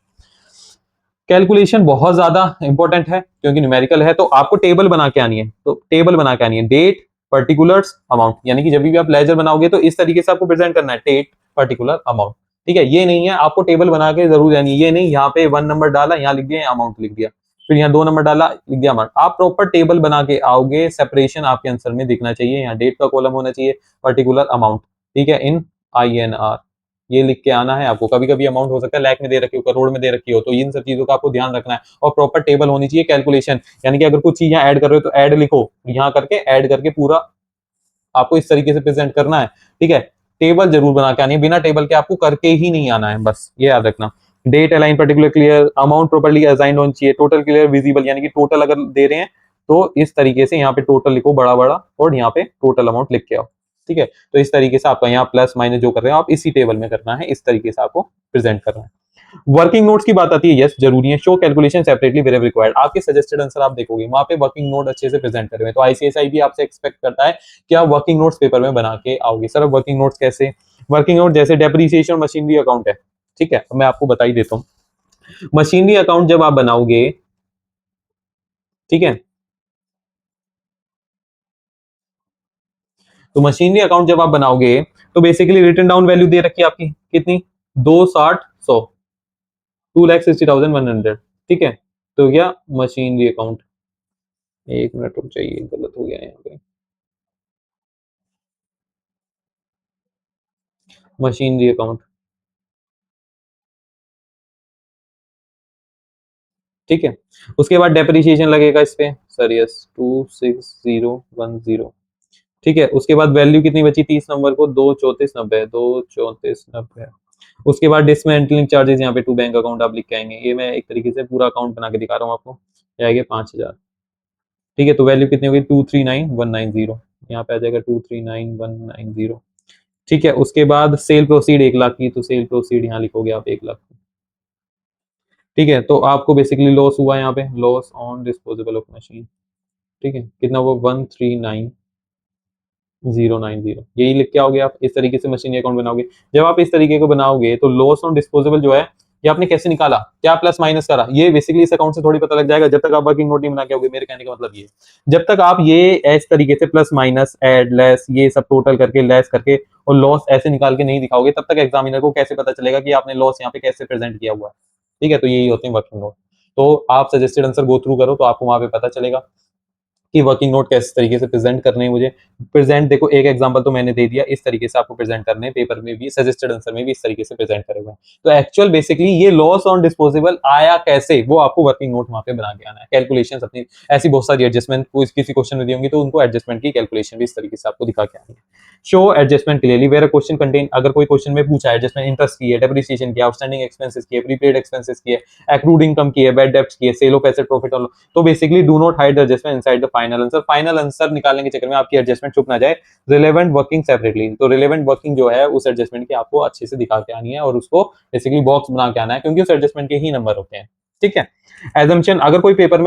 कैलकुलेशन बहुत ज्यादा इंपॉर्टेंट है क्योंकि न्यूमेरिकल है, तो आपको टेबल बना के आनी है, तो टेबल बना के आनी है, डेट, पर्टिकुलर्स, अमाउंट, यानी कि जब भी आप लेजर बनाओगे तो इस तरीके से आपको प्रेजेंट करना है, डेट, पर्टिकुलर, अमाउंट, ठीक है। ये नहीं है आपको टेबल बना के जरूर आनी है, ये नहीं यहाँ पे 1 नंबर डाला, यहाँ लिख दिया, अमाउंट लिख दिया, फिर यहाँ 2 नंबर डाला, लिख दिया अमाउंट। आप प्रॉपर टेबल बना के आओगे, सेपरेशन आपके आंसर में दिखना चाहिए, यहाँ डेट का कॉलम होना चाहिए, पर्टिकुलर अमाउंट, ठीक है, इन INR, ये लिख के आना है आपको। कभी कभी अमाउंट हो सकता है लाख में दे रखी हो, करोड़ में दे रखी हो, तो इन सब चीजों का आपको ध्यान रखना है। और प्रॉपर टेबल होनी चाहिए, कैलकुलेशन, यानी कि अगर कुछ चीज यहाँ ऐड कर रहे हो तो ऐड लिखो, यहाँ करके ऐड करके पूरा आपको इस तरीके से प्रेजेंट करना है, ठीक है। टेबल जरूर बना के आनी है, बिना टेबल के आपको करके ही नहीं आना है, बस ये याद रखना। Date align particular clear, amount properly assigned होनी चाहिए, टोटल क्लियर विजिबल, यानी कि टोटल अगर दे रहे हैं तो इस तरीके से यहाँ पे टोटल लिखो बड़ा बड़ा, और यहाँ पे टोटल अमाउंट लिख के आओ, ठीक है। तो इस तरीके से आपका यहाँ प्लस माइनस जो कर रहे हो आप इसी टेबल में करना है, इस तरीके से आपको प्रेजेंट करना है। वर्किंग नोट्स की बात आती है, यस जरूरी है। Show calculation separately wherever required, आपके सजेस्टेड आंसर आप देखोगे वहां पे वर्किंग नोट अच्छे से प्रेजेंट करे हुए, तो आईसीएसआई भी आपसे एक्सपेक्ट करता है कि आप वर्किंग नोट्स पेपर में बना के आओगे। सर वर्किंग नोट्स कैसे? वर्किंग नोट जैसे डेप्रिसिएशन मशीनरी अकाउंट है, ठीक है, मैं आपको बता ही देता हूँ। मशीनरी अकाउंट जब आप बनाओगे, ठीक है, तो मशीनरी अकाउंट जब आप बनाओगे तो बेसिकली रिटर्न डाउन वैल्यू दे रखी है आपकी कितनी, 260 100, 2,60,100, ठीक है। तो क्या मशीनरी अकाउंट, एक मिनट रुक जाइए, गलत हो गया यहाँ पे, मशीनरी अकाउंट, ठीक है। उसके बाद डेप्रिसिएशन लगेगा इस पे, सर यस 26010, ठीक है। उसके बाद वैल्यू कितनी बची 30 नंबर को, 23490, 23490। उसके बाद डिसमेंटलिंग चार्जेस यहाँ पे टू बैंक अकाउंट आप लिख के आएंगे, ये मैं एक तरीके से पूरा अकाउंट बना के दिखा रहा हूँ आपको, आएगा 5000, ठीक है। तो वैल्यू कितनी होगी 239190, यहाँ पे आ जाएगा 239190, ठीक है। उसके बाद सेल प्रोसीड 1 लाख की, तो सेल प्रोसीड यहाँ लिखोगे आप 1 लाख, ठीक है। तो आपको बेसिकली लॉस हुआ यहाँ पे, loss on disposable of machine, ठीक है, कितना वो 139,090, यही लिख के आओगे आप, इस तरीके से मशीन अकाउंट बनाओगे। जब आप इस तरीके को बनाओगे तो लॉस ऑन डिस्पोजेबल जो है ये आपने कैसे निकाला, क्या प्लस माइनस करा, ये बेसिकली इस अकाउंट से थोड़ी पता लग जाएगा, जब तक आप वर्किंग नोट नहीं बना के आओगे। मेरे कहने का मतलब ये, जब तक आप ये इस तरीके से प्लस माइनस ऐड लेस ये सब टोटल करके लेस करके और लॉस ऐसे निकाल के नहीं दिखाओगे, तब तक एग्जामिनर को कैसे पता चलेगा कि आपने लॉस यहाँ पे कैसे प्रेजेंट किया हुआ है, ठीक है। तो यही होते हैं वर्किंग नोट। तो आप सजेस्टेड आंसर गो थ्रू करो तो आपको वहां पे पता चलेगा कि वर्किंग नोट किस तरीके से प्रेजेंट करने हैं मुझे। प्रेजेंट देखो, एक एग्जांपल तो मैंने दे दिया, इस तरीके से आपको प्रेजेंट करने हैं, पेपर में भी सजेस्टेड आंसर में भी इस तरीके से प्रेजेंट करे हुए हैं। तो एक्चुअल बेसिकली ये लॉस ऑन डिस्पोजेबल आया कैसे, वो आपको वर्किंग नोट वहां पे बना के आना है। कैलकुलेशन अपनी ऐसी बहुत सारी एडजस्टमेंट किसी क्वेश्चन में दी होंगी, तो उनको एडजस्टमेंट की कैलकुलेशन भी इस तरीके से आपको दिखा के आनी है। Show adjustment clearly where question contain, अगर कोई क्वेश्चन में पूछा है एडजस्टमेंट इंटरेस्ट की है, डेप्रिसिएशन की है, आउटस्टैंडिंग एक्सपेंसेस की है, प्रीपेड एक्सपेंसेस की है, एक्रूड इनकम की है, बैड डेब्ट्स की है, सेल ऑफ एसेट प्रॉफिट और, तो basically do not hide the adjustment inside the final answer. Final answer निकालने के चक्कर में आपकी एडजस्टमेंट छुप ना जाए। रिलेवेंट वर्किंग सेपरेटली, तो रिलेवेंट वर्किंग जो है उस एडजस्टमेंट की आपको अच्छे से दिखा के आनी है और उसको बेसिकली बॉक्स बना के आना है, क्योंकि उस एडजस्टमेंट के ही नंबर होते हैं, ठीक है। एजम्पशन, अगर कोई पेपर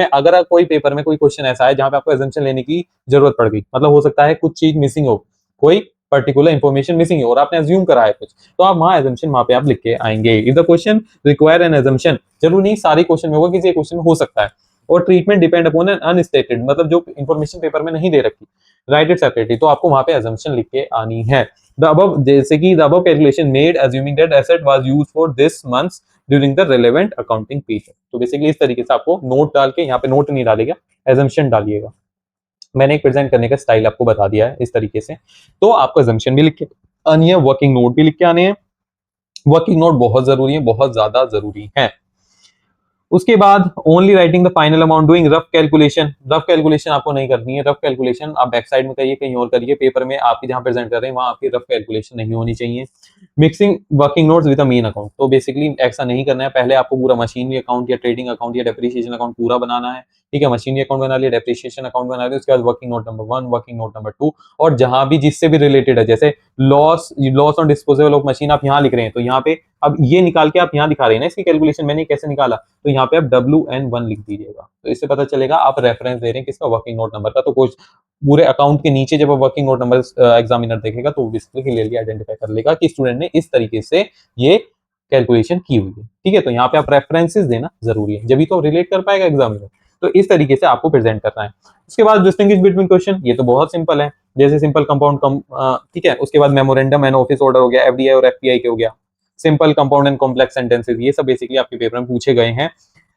में कोई क्वेश्चन ऐसा है जहां पे आपको एजम्पशन लेने की जरूरत पड़ गई, मतलब हो सकता है कुछ चीज मिसिंग हो, कोई पर्टिकुलर इंफॉर्मेशन मिसिंग है और आपने अज्यूम करा है कुछ, तो आप वहां एजम्पशन वहां पे आप लिख के आएंगे। If the question require an assumption, जरूर नहीं सारे क्वेश्चन में होगा, किसी क्वेश्चन में हो सकता है। और ट्रीटमेंट डिपेंड अपॉन एन अनस्टेटेड, मतलब जो इन्फॉर्मेशन पेपर में नहीं दे रखी, राइट इट सेपरेटली, तो आपको वहां पे एजम्पशन लिख के आनी है। द अबव, जैसे कि the above calculation made assuming that asset was used for this months during the relevant accounting period, तो बेसिकली इस तरीके से आपको नोट डाल के, यहाँ पे नोट नहीं डालेगा, एजम्पशन डालिएगा। मैंने एक प्रेजेंट करने का स्टाइल आपको बता दिया है इस तरीके से, तो आपको एजम्पशन भी लिख के आनी है, वर्किंग नोट भी लिख के आने हैं। वर्किंग नोट बहुत जरूरी है, बहुत ज्यादा जरूरी है। उसके बाद only writing the final amount, doing rough calculation, rough calculation आपको नहीं करनी है। रफ कैलकुलेशन आप बैक साइड में करिए, कहीं और करिए, पेपर में आपकी जहां प्रेजेंट कर रहे हैं वहां आपकी रफ कैलकुलेशन नहीं होनी चाहिए। Mixing working notes with a main account, तो बेसिकली ऐसा नहीं करना है, पहले आपको पूरा मशीनरी अकाउंट या ट्रेडिंग अकाउंट या डेप्रिसिएशन अकाउंट पूरा बनाना है, ठीक है। मशीनरी अकाउंट बना लिया, डेप्रिसिएशन अकाउंट बना लिया, उसके बाद working note number 1, working note number 2, और जहां भी जिससे भी रिलेटेड है, जैसे loss on disposable of machine आप यहाँ लिख रहे हैं, तो यहाँ पे अब ये निकाल के आप यहाँ दिखा रहे हैं ना, इसकी कैलकुलेशन मैंने कैसे निकाला, तो यहाँ पे आप WN1 लिख दीजिएगा, तो इससे पता चलेगा आप रेफरेंस दे रहे हैं किसका, वर्किंग नोट नंबर का। तो कुछ पूरे अकाउंट के नीचे जब वर्किंग नोट नंबर एग्जामिनर देखेगा तो बेसिकली क्लियरली आइडेंटिफाई कर लेगा कि स्टूडेंट ने इस तरीके से ये कैलकुलेशन की हुई है, ठीक है। तो यहाँ पे आप रेफरेंसेस देना जरूरी है, जब तो रिलेट कर पाएगा एग्जामिनर। तो इस तरीके से आपको प्रेजेंट करना है। उसके बाद डिस्टिंग्विश बिटवीन क्वेश्चन, ये तो बहुत सिंपल है, जैसे सिंपल कंपाउंड कम, ठीक है। उसके बाद मेमोरेंडम एंड ऑफिस ऑर्डर हो गया, FDI और FPI के हो गया, simple compound and complex sentences, ये सब बेसिकली आपके पेपर में पूछे गए हैं।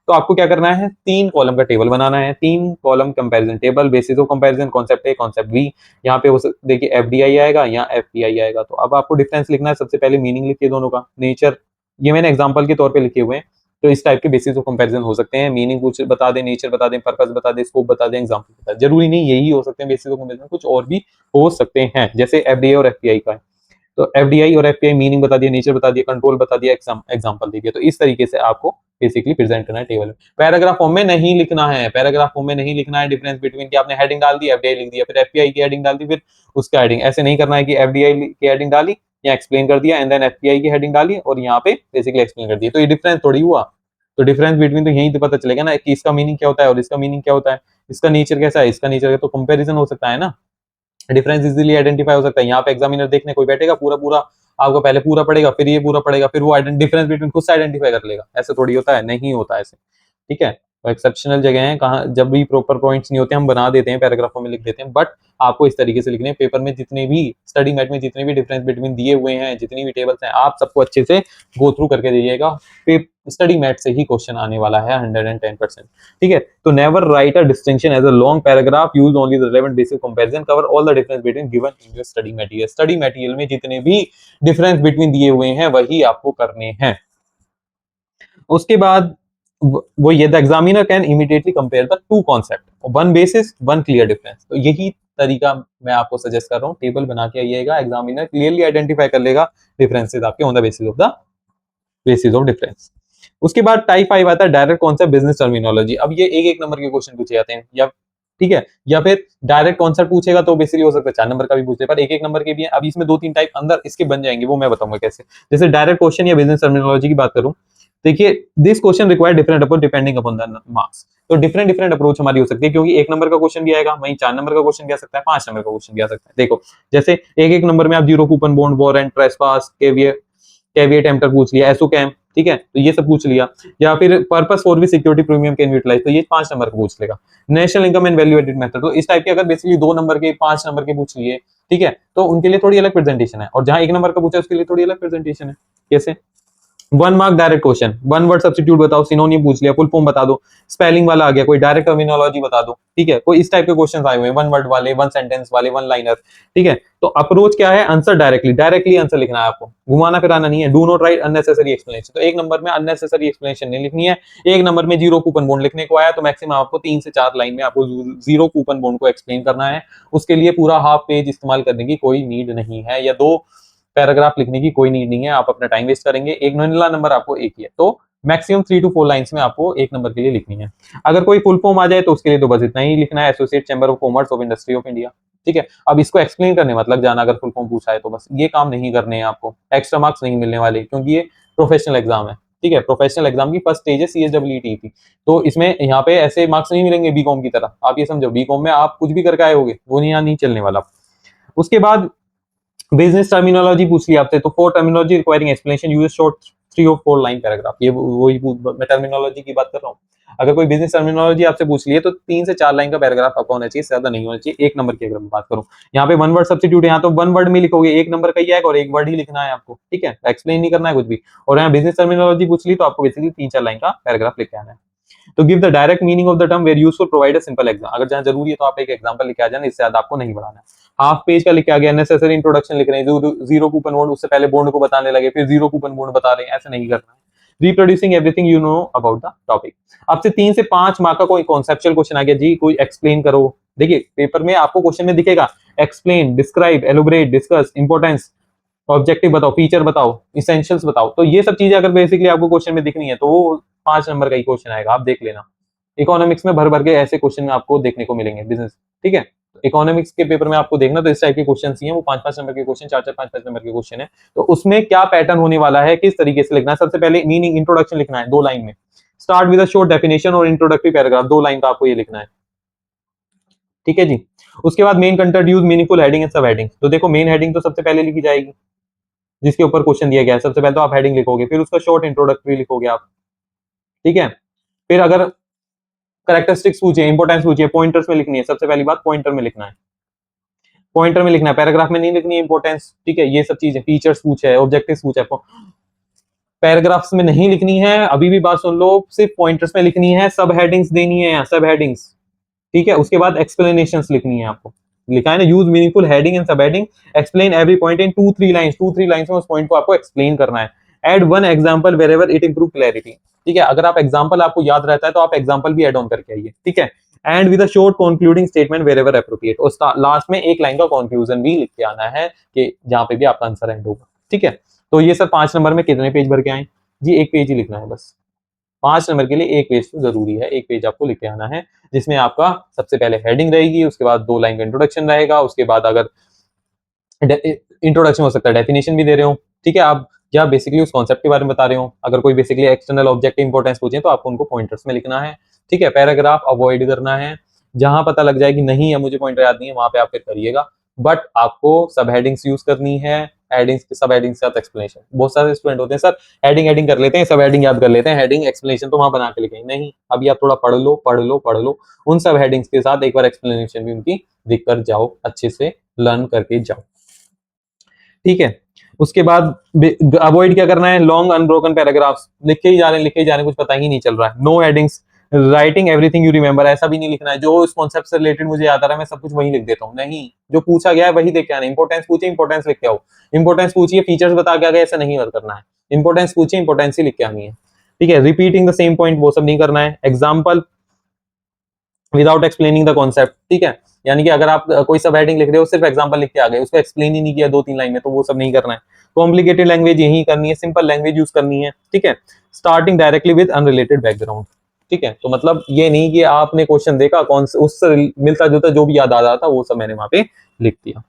तो आपको क्या करना है, 3 कॉलम का टेबल बनाना है, 3 column comparison table, basis of comparison, concept A, concept B. यहाँ पे देखिए एफडीआई आएगा, यहाँ एफपीआई आएगा। तो अब आपको डिफरेंस लिखना है। सबसे पहले मीनिंग लिखिए दोनों का, नेचर ये मैंने एग्जांपल के तौर पे लिखे हुए हैं, तो इस टाइप के बेसिस ऑफ कंपैरिजन हो सकते हैं। मीनिंग कुछ बता दें, नेचर बता दें, पर्पस बता दें, स्कोप बता दें, एग्जांपल बता दें। जरूरी नहीं यही हो सकते हैं बेसिस ऑफ कंपैरिजन, कुछ और भी हो सकते हैं, जैसे एफडीआई और एफपीआई का है। तो एफडीआई और एफपीआई मीनिंग बता दिया, नेचर बता दिया, कंट्रोल बता दिया, एग्जांपल दे दिया। तो इस तरीके से आपको बेसिकली प्रेजेंट करना है टेबल में। पैराग्राफ फॉर्म में नहीं लिखना है, पैराग्राफ फॉर्म में नहीं लिखना है डिफरेंस बिटवीन कि आपने हेडिंग डाल दी, एफडीआई लिख दिया, फिर एफपीआई की हेडिंग डाल दी, फिर उसका हेडिंग। ऐसे नहीं करना है कि एफडीआई की हेडिंग डाली या एक्सप्लेन कर दिया, एंड देन एफपीआई की हेडिंग डाली और यहाँ पे बेसिकली एक्सप्लेन कर दिया। तो ये डिफरेंस थोड़ी हुआ। तो डिफरेंस बिटवीन तो यही तो पता चलेगा ना कि इसका मीनिंग क्या होता है और इसका मीनिंग क्या होता है, इसका नेचर कैसा है, इसका नेचर, तो कंपैरिजन हो सकता है ना, डिफरेंस इजीली आइडेंटिफाई हो सकता है। यहाँ पे एग्जामिनर देखने कोई बैठेगा, पूरा पूरा आपको पहले पूरा पढ़ेगा, फिर ये पूरा पढ़ेगा, फिर वो डिफरेंस बिटवीन खुद से आइडेंटिफाई कर लेगा। ऐसे थोड़ी होता है, नहीं होता ऐसे। ठीक है, तो एक्सेप्शनल जगह है, कहाँ जब भी प्रॉपर पॉइंट्स नहीं होते हम बना देते हैं, पैराग्राफों में लिख देते हैं, बट आपको इस तरीके से लिखने हैं। पेपर में जितने भी स्टडी मैट में जितने भी डिफरेंस बिटवीन दिए हुए हैं, जितनी भी टेबल्स हैं, आप सबको अच्छे से गो थ्रू करके दीजिएगा। स्टडी मैट से ही क्वेश्चन आने वाला है 110%। ठीक है, तो never write a distinction as a long paragraph, use only the relevant basic comparison, cover all the difference between given in your study material. Study material में जितने भी डिफरेंस बिटवीन दिए हुए हैं वही आपको करने हैं। उसके बाद वो ये the examiner can immediately compare the two concept, one basis one clear difference. तो यही तरीका मैं आपको सजेस्ट कर रहा हूँ, टेबल बना के आइएगा, एग्जामिनर क्लियरली आइडेंटिफाई कर लेगा डिफरेंसेस आपके on the basis of difference. उसके बाद टाइप 5 आता है डायरेक्ट कॉन्सेप्ट बिजनेस टर्मिनोलॉजी। अब ये एक एक नंबर के क्वेश्चन पूछे जाते हैं, या ठीक है, या फिर डायरेक्ट कॉन्सेप्ट पूछेगा तो बेसिकली हो सकता है 4 नंबर का भी पूछे, पर एक एक नंबर के भी है। अब इसमें 2-3 टाइप अंदर इसके बन जाएंगे, वो मैं बताऊंगा कैसे। जैसे डायरेक्ट क्वेश्चन या बिजनेस टर्मिनोलॉजी की बात करूं, देखिए this question require different approach depending upon the marks. तो डिफरेंट डिफरेंट अप्रोच हमारी हो सकती है, क्योंकि 1 नंबर का क्वेश्चन भी आएगा, वहीं 4 नंबर का क्वेश्चन भी आ सकता है, 5 नंबर का क्वेश्चन भी आ सकता है। देखो जैसे एक एक नंबर में आप zero coupon bond, warrant, trespass, caveat emptor पूछ लिया, एसओ कैम, ठीक है, तो ये सब पूछ लिया। या फिर पर्पस फॉर भी सिक्योरिटी प्रीमियम कैन यूटिलाइज, तो ये 5 नंबर का पूछ लेगा। National income and value added method, तो इस टाइप के अगर बेसिकली 2 नंबर के, 5 नंबर के पूछ लिए, ठीक है, तो उनके लिए थोड़ी अलग प्रेजेंटेशन है, और जहां 1 नंबर का पूछा उसके लिए थोड़ी अलग प्रेजेंटेशन है। कैसे? 1 mark direct question, 1 word substitute बताओ, सिनोनिम पूछ लिया, फुल फॉर्म बता दो, स्पेलिंग वाला आ गया, कोई डायरेक्ट टर्मिनोलॉजी बता दो, ठीक है, कोई इस टाइप के क्वेश्चन आए हुए हैं, 1 वर्ड वाले, 1 सेंटेंस वाले, 1 लाइनर, ठीक है। तो अप्रोच क्या है? आंसर डायरेक्टली, डायरेक्टली आंसर लिखना है आपको, घुमाना फिराना नहीं है। Do not right unnecessary explanation, तो 1 नंबर में अननेसेसरी एक्सप्लेनेशन नहीं लिखनी है। 1 नंबर में जीरो कूपन बॉन्ड लिखने को आया तो मैक्सिमम आपको 3 से 4 लाइन में आपको जीरो कूपन बॉन्ड को एक्सप्लेन करना है। उसके लिए पूरा हाफ पेज इस्तेमाल करने की कोई नीड नहीं है, या 2 पैराग्राफ लिखने की कोई नीड नहीं है, आप अपना टाइम वेस्ट करेंगे। एक नॉमिनल नंबर आपको एक ही है, तो मैक्सिमम 3 to 4 लाइंस में आपको 1 नंबर के लिए लिखनी है। अगर कोई फुल फॉर्म आ जाए तो उसके लिए तो बस इतना ही लिखना है, associate chamber of commerce of industry of India, ठीक है। अब इसको एक्सप्लेन करने मत लग जाना, अगर फुल फॉर्म पूछा है तो बस ये काम नहीं करने हैं आपको, एक्स्ट्रा मार्क्स नहीं मिलने वाले, क्योंकि ये प्रोफेशनल एग्जाम है, ठीक है। प्रोफेशनल एग्जाम की फर्स्ट स्टेज है सीएसडब्ल्यूईटी की, तो इसमें यहाँ पे ऐसे मार्क्स नहीं मिलेंगे बीकॉम की तरह। आप ये समझो, बीकॉम में आप कुछ भी करके आए होगे, वो यहाँ नहीं चलने वाला। उसके बाद बिजनेस टर्मिनोलॉजी पूछ लिया आपसे, तो for terminology requiring explanation use short 3 or 4 line paragraph, ये वही मैं टर्मिनोलॉजी की बात कर रहा हूँ। अगर कोई बिजनेस टर्मिनोलॉजी आपसे पूछ लिए तो 3 से 4 लाइन का पैराग्राफ आपका होना चाहिए, ज्यादा नहीं होना चाहिए। 1 नंबर की अगर मैं बात करूँ, यहाँ पे 1 वर्ड सब्स्टिट्यूट, यहाँ तो 1 वर्ड में लिखोगे, 1 नंबर का ही आएगा और 1 वर्ड ही लिखना है आपको, ठीक है, एक्सप्लेन नहीं करना है कुछ भी। और यहाँ बिजनेस टर्मिनोलॉजी पूछ ली तो आपको बेसिकली 3-4 लाइन का पैराग्राफ लिख के आना है। तो give the direct meaning of the term where useful, provide a simple exam, अगर जहां जरूरी है तो आप एक एग्जांपल लिख के आ जाना, इससे ज्यादा आपको नहीं बढ़ाना है। हाफ पेज का लिख के आ गया, नेसेसरी इंट्रोडक्शन लिख रहे हैं, जीरो कूपन बॉन्ड, उससे पहले बॉन्ड को बताने लगे, फिर जीरो कूपन बॉन्ड बता रहे हैं, ऐसे नहीं करना है। Reproducing everything you know about the topic, आपसे 3 से 5 मार्क का कोई कॉन्सेप्चुअल क्वेश्चन आ गया जी, कोई एक्सप्लेन करो। देखिए पेपर में आपको क्वेश्चन में दिखेगा explain, describe, elaborate, discuss, importance, objective बताओ, फीचर बताओ, इसेंशियल्स बताओ। तो ये सब चीजें अगर बेसिकली आपको क्वेश्चन में दिखनी है तो वो 5 नंबर का ही क्वेश्चन आएगा, आप देख लेना। इकोनॉमिक्स में भर भर के ऐसे क्वेश्चन आपको देखने को मिलेंगे, बिजनेस, ठीक है। इकोनॉमिक्स के पेपर में आपको देखना तो इस टाइप के क्वेश्चन ही हैं, वो 5-5 नंबर के क्वेश्चन, 4-4, 5-5 नंबर के क्वेश्चन है। तो उसमें क्या पैटर्न होने वाला है, किस तरीके से लिखना है, सबसे पहले मीनिंग इंट्रोडक्शन लिखना है 2 लाइन में, start with a short definition और इंट्रोडक्टरी पैराग्राफ, 2 लाइन का आपको ये लिखना है, ठीक है जी। उसके बाद main content, use meaningful heading and sub heading. तो देखो मेन हेडिंग तो सबसे पहले लिखी जाएगी जिसके ऊपर क्वेश्चन दिया गया है, सबसे पहले तो आप हेडिंग लिखोगे, फिर उसका शॉर्ट इंट्रोडक्टरी लिखोगे आप, ठीक है। फिर अगर कैरेक्टरिस्टिक्स पूछे, इंपोर्टेंस पूछे, पॉइंटर्स में लिखनी है, सबसे पहली बात पॉइंटर में लिखना है, पॉइंटर में लिखना है, पैराग्राफ में नहीं लिखनी है इंपोर्टेंस, ठीक है। ये सब चीजें, फीचर्स पूछे है, ऑब्जेक्टिव्स पूछे है, पैराग्राफ्स में नहीं लिखनी है, अभी भी बात सुन लो, सिर्फ पॉइंटर्स में लिखनी है, सब हेडिंग्स देनी है यहाँ, सब हेडिंग्स, ठीक है। उसके बाद एक्सप्लेनेशंस लिखनी है आपको, लिखा है ना, use meaningful heading and sub heading, explain every point in 2-3 lines, 2-3 lines में उस पॉइंट को आपको एक्सप्लेन करना है। Add one example wherever it improve clarity, ठीक है। अगर आप एग्जांपल आपको याद रहता है तो आप एग्जांपल भी ऐड ऑन करके आइए, ठीक है। And with a short concluding statement wherever appropriate, और लास्ट में एक लाइन का कंक्लूजन भी लिख के आना है कि जहां पे भी आपका आंसर एंड होगा, ठीक है। तो ये सर 5 नंबर में कितने पेज भर के आए जी? एक पेज ही लिखना है बस। 5 नंबर के लिए एक पेज तो जरूरी है, एक पेज आपको लिख के आना है, जिसमें आपका सबसे पहले हेडिंग रहेगी, उसके बाद 2 लाइन का इंट्रोडक्शन रहेगा, उसके बाद अगर इंट्रोडक्शन हो सकता है डेफिनेशन भी दे रहे हो, ठीक है। आप या बेसिकली उस कॉन्सेप्ट के बारे में बता रहे हो, अगर कोई बेसिकली एक्सटर्नल ऑब्जेक्ट की इंपॉर्टेंस पूछे तो आपको उनको पॉइंटर्स में लिखना है, ठीक है। पैराग्राफ अवॉइड करना है, जहां पता लग जाए कि नहीं है मुझे पॉइंटर याद नहीं है, वहां पे आप फिर करिएगा, बट आपको सब हेडिंग्स यूज करनी है, हेडिंग्स सब हेडिंग्स के साथ एक्सप्लेनेशन। बहुत सारे स्टूडेंट होते हैं सर हेडिंग हेडिंग कर लेते हैं, सब हेडिंग याद कर लेते हैं, हेडिंग एक्सप्लेनेशन तो वहां बना के लिखेंगे, नहीं, अभी आप थोड़ा पढ़ लो पढ़ लो पढ़ लो, उन सब हेडिंग्स के साथ एक बार एक्सप्लेनेशन भी उनकी लिख कर जाओ, अच्छे से लर्न करके जाओ, ठीक है। उसके बाद अवॉइड क्या करना है, लॉन्ग अनब्रोकन पैराग्राफ्स, लिखे ही जा रहे हैं लिखे ही जा रहे हैं, कुछ पता ही नहीं चल रहा है। No headings, writing everything you remember, ऐसा भी नहीं लिखना है जो इस कॉन्सेप्ट से रिलेटेड मुझे याद आ रहा है मैं सब कुछ वही लिख देता हूँ, नहीं, जो पूछा गया है वही देख के आना। इंपोर्टेंस पूछिए इंपोर्टेंस लिख के आओ, इंपोर्टेंस पूछिए फीचर्स बता के आगे, ऐसा नहीं करना है, इंपोर्टेंस पूछिए इंपोर्टेंस ही लिख के आनी है, ठीक है। रिपीटिंग द सेम पॉइंट वो सब नहीं करना है। Example without explaining the concept, ठीक है। यानी कि अगर आप कोई सब हेडिंग लिख रहे हो सिर्फ एग्जांपल लिख के आ गए, उसको एक्सप्लेन ही नहीं किया 2-3 लाइन में, तो वो सब नहीं करना है। कॉम्प्लिकेटेड लैंग्वेज यही करनी है, सिंपल लैंग्वेज यूज करनी है, ठीक है। Starting directly with unrelated background, ठीक है। तो मतलब ये नहीं कि आपने क्वेश्चन देखा कौन से उससे मिलता जुलता जो भी याद आ रहा था वो सब मैंने वहां पे लिख दिया,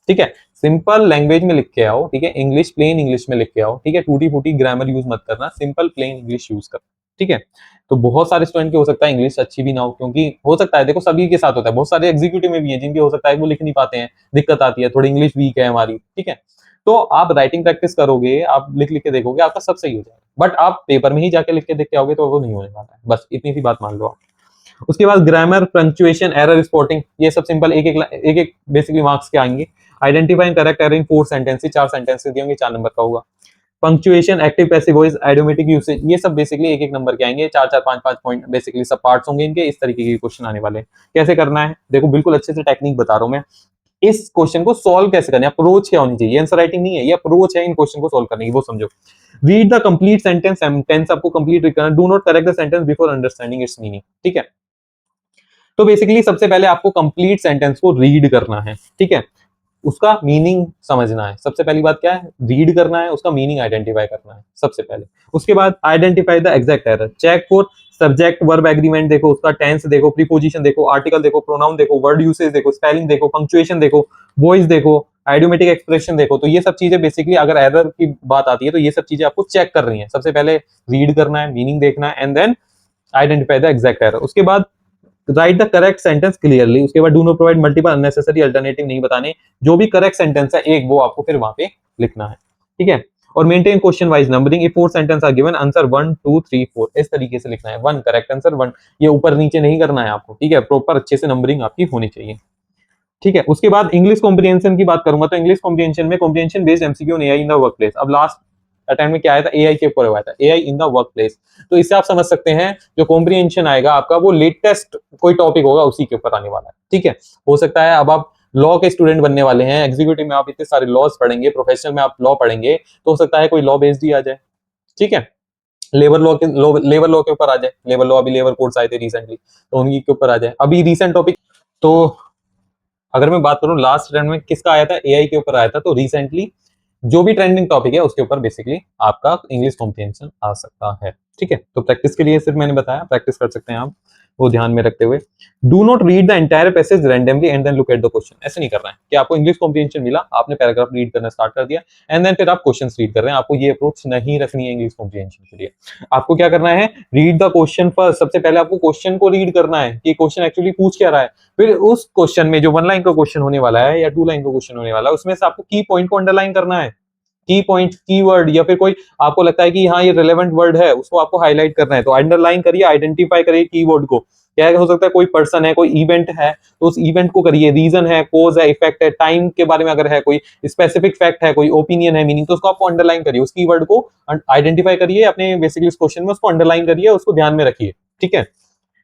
ठीक है। सिंपल लैंग्वेज में लिख के आओ, ठीक है। इंग्लिश प्लेन इंग्लिश में लिख के आओ, ठीक है। टूटी फूटी ग्रामर यूज मत करना, सिंपल प्लेन इंग्लिश यूज कर, ठीक है। तो बहुत सारे स्टूडेंट की हो सकता है इंग्लिश अच्छी भी ना हो, क्योंकि हो सकता है देखो सभी के साथ होता है, बहुत सारे एग्जीक्यूटिव में भी है जिनकी हो सकता है वो लिख नहीं पाते हैं, दिक्कत आती है, थोड़ी इंग्लिश वीक है हमारी, ठीक है। तो आप राइटिंग प्रैक्टिस करोगे, आप लिख लिख के देखोगे, आपका सब सही हो जाएगा, बट आप पेपर में ही जाके लिख के देख के आओगे तो वो नहीं होने वाला है, बस इतनी सी बात मान लो आप। उसके बाद ग्रामर, पंक्चुएशन, एरर स्पॉटिंग, ये सब सिंपल एक एक बेसिकली मार्क्स के आएंगे। Identify correct error in 4 sentences, 4 sentences दिए होंगे, 4 नंबर का होगा। Punctuation, active passive voice, idiomatic usage, ये सब बेसिकली एक एक नंबर के आएंगे, 4-4 5-5 पॉइंट बेसिकली सब पार्ट्स होंगे इनके, इस तरीके के क्वेश्चन आने वाले हैं। कैसे करना है देखो, बिल्कुल अच्छे से टेक्निक बता रहा हूं मैं, इस क्वेश्चन को सॉल्व कैसे करना है, अप्रोच क्या होनी चाहिए, आंसर राइटिंग नहीं है, ये अप्रोच है इन क्वेश्चन को सॉल्व करने की, वो समझो। Read the complete sentence, sentence आपको कंप्लीट करना, do not correct the sentence before understanding its meaning, ठीक है। तो बेसिकली सबसे पहले आपको कंप्लीट सेंटेंस को रीड करना है, ठीक है, उसका मीनिंग समझना है। सबसे पहली बात क्या है, रीड करना है, उसका मीनिंग आइडेंटिफाई करना है सबसे पहले। उसके बाद identify the exact error, check for subject verb agreement, देखो उसका टेंस देखो, प्रीपोजिशन देखो, आर्टिकल देखो, प्रोनाउन देखो, वर्ड यूसेज देखो, स्पेलिंग देखो, पंक्चुएशन देखो, वॉइस देखो, आइडियोमेटिक एक्सप्रेशन देखो। तो ये सब चीजें बेसिकली अगर एरर की बात आती है तो ये सब चीजें आपको चेक कर रही है। सबसे पहले रीड करना है, मीनिंग देखना है, and then identify the exact error. उसके बाद write the correct sentence clearly, उसके बाद do not provide multiple unnecessary alternative नहीं बताने, जो भी करेक्ट सेंटेंस है एक वो आपको फिर वहां पे लिखना है, ठीक है। और maintain question wise numbering, if 4 sentence are given answer 1 2 3 4, इस तरीके से लिखना है, 1 करेक्ट आंसर 1, ये ऊपर नीचे नहीं करना है आपको, ठीक है। प्रॉपर अच्छे से नंबरिंग आपकी होनी चाहिए, ठीक है। उसके बाद इंग्लिश कॉम्प्रिहेंशन की बात करूंगा, तो इंग्लिश कॉम्प्रिहेंशन में comprehension based MCQ on AI in the workplace, अब लास्ट अटेम्प्ट में क्या आया था, एआई के ऊपर हुआ था, एआई इन द वर्कप्लेस। तो इससे आप समझ सकते हैं जो कॉम्प्रिहेंशन आएगा आपका वो लेटेस्ट कोई टॉपिक होगा उसी के ऊपर आने वाला है, ठीक है। हो सकता है अब आप लॉ के स्टूडेंट बनने वाले हैं, एग्जीक्यूटिव में आप इतने सारे लॉज पढ़ेंगे, प्रोफेशनल में आप लॉ पढ़ेंगे, तो हो सकता है कोई लॉ बेस्ड ही आ जाए, ठीक है। लेबर लॉ के ऊपर आ जाए, लेबर लॉ, अभी लेबर कोड्स आए थे रिसेंटली, तो उन्हीं के ऊपर आ जाए, अभी रिसेंट टॉपिक। तो अगर मैं बात करूं लास्ट ट्रेंड में किसका आया था, एआई के ऊपर आया था, तो रिसेंटली जो भी ट्रेंडिंग टॉपिक है उसके ऊपर बेसिकली आपका इंग्लिश कॉम्प्रिहेंशन आ सकता है, ठीक है। तो प्रैक्टिस के लिए सिर्फ मैंने बताया, प्रैक्टिस कर सकते हैं आप, वो ध्यान में रखते हुए। Do not read the entire passage randomly and then look at the question, ऐसे नहीं करना है कि आपको इंग्लिश कॉम्प्रिहेंशन मिला, आपने पैराग्राफ रीड करना स्टार्ट कर दिया एंड देन फिर आप क्वेश्चंस रीड कर रहे हैं, आपको ये अप्रोच नहीं रखनी है इंग्लिश कॉम्प्रिहेंशन के लिए। आपको क्या करना है, रीड द क्वेश्चन फर्स्ट, सबसे पहले आपको क्वेश्चन को रीड करना है कि क्वेश्चन एक्चुअली पूछ क्या रहा है, फिर उस क्वेश्चन में जो 1 लाइन का क्वेश्चन होने वाला है या 2 लाइन का क्वेश्चन होने वाला है उसमें से आपको की पॉइंट को अंडरलाइन करना है, की पॉइंट, कीवर्ड, या फिर कोई आपको लगता है कि हाँ ये रिलेवेंट वर्ड है उसको आपको हाईलाइट करना है, तो अंडरलाइन करिए, आइडेंटिफाई करिए कीवर्ड को, क्या हो सकता है, कोई पर्सन है, कोई इवेंट है, तो उस इवेंट को करिए, रीजन है, कोज है, इफेक्ट है, टाइम के बारे में अगर है, कोई स्पेसिफिक फैक्ट है, कोई ओपिनियन है, मीनिंग, तो उसको आपको अंडरलाइन करिए, उस कीवर्ड को आइडेंटिफाई करिए, अपने बेसिकली उस क्वेश्चन में उसको अंडरलाइन करिए, उसको ध्यान में रखिए, ठीक है।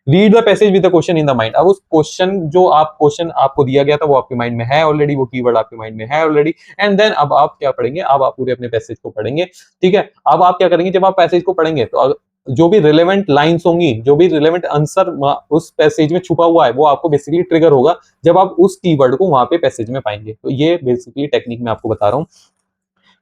Read the passage with the question in the mind. अब उस क्वेश्चन जो आप क्वेश्चन आपको दिया गया था वो आपके माइंड में है ऑलरेडी, वो कीवर्ड आपके माइंड में है ऑलरेडी, एंड देन अब आप क्या पढ़ेंगे, अब आप पूरे अपने पैसेज को पढ़ेंगे, ठीक है। अब आप क्या करेंगे, जब आप पैसेज को पढ़ेंगे तो जो भी रिलेवेंट लाइंस होंगी, जो भी रिलेवेंट आंसर उस पैसेज में छुपा हुआ है, वो आपको बेसिकली ट्रिगर होगा जब आप उस कीवर्ड को वहां पे पैसेज में पाएंगे। तो ये बेसिकली टेक्निक मैं आपको बता रहा हूँ।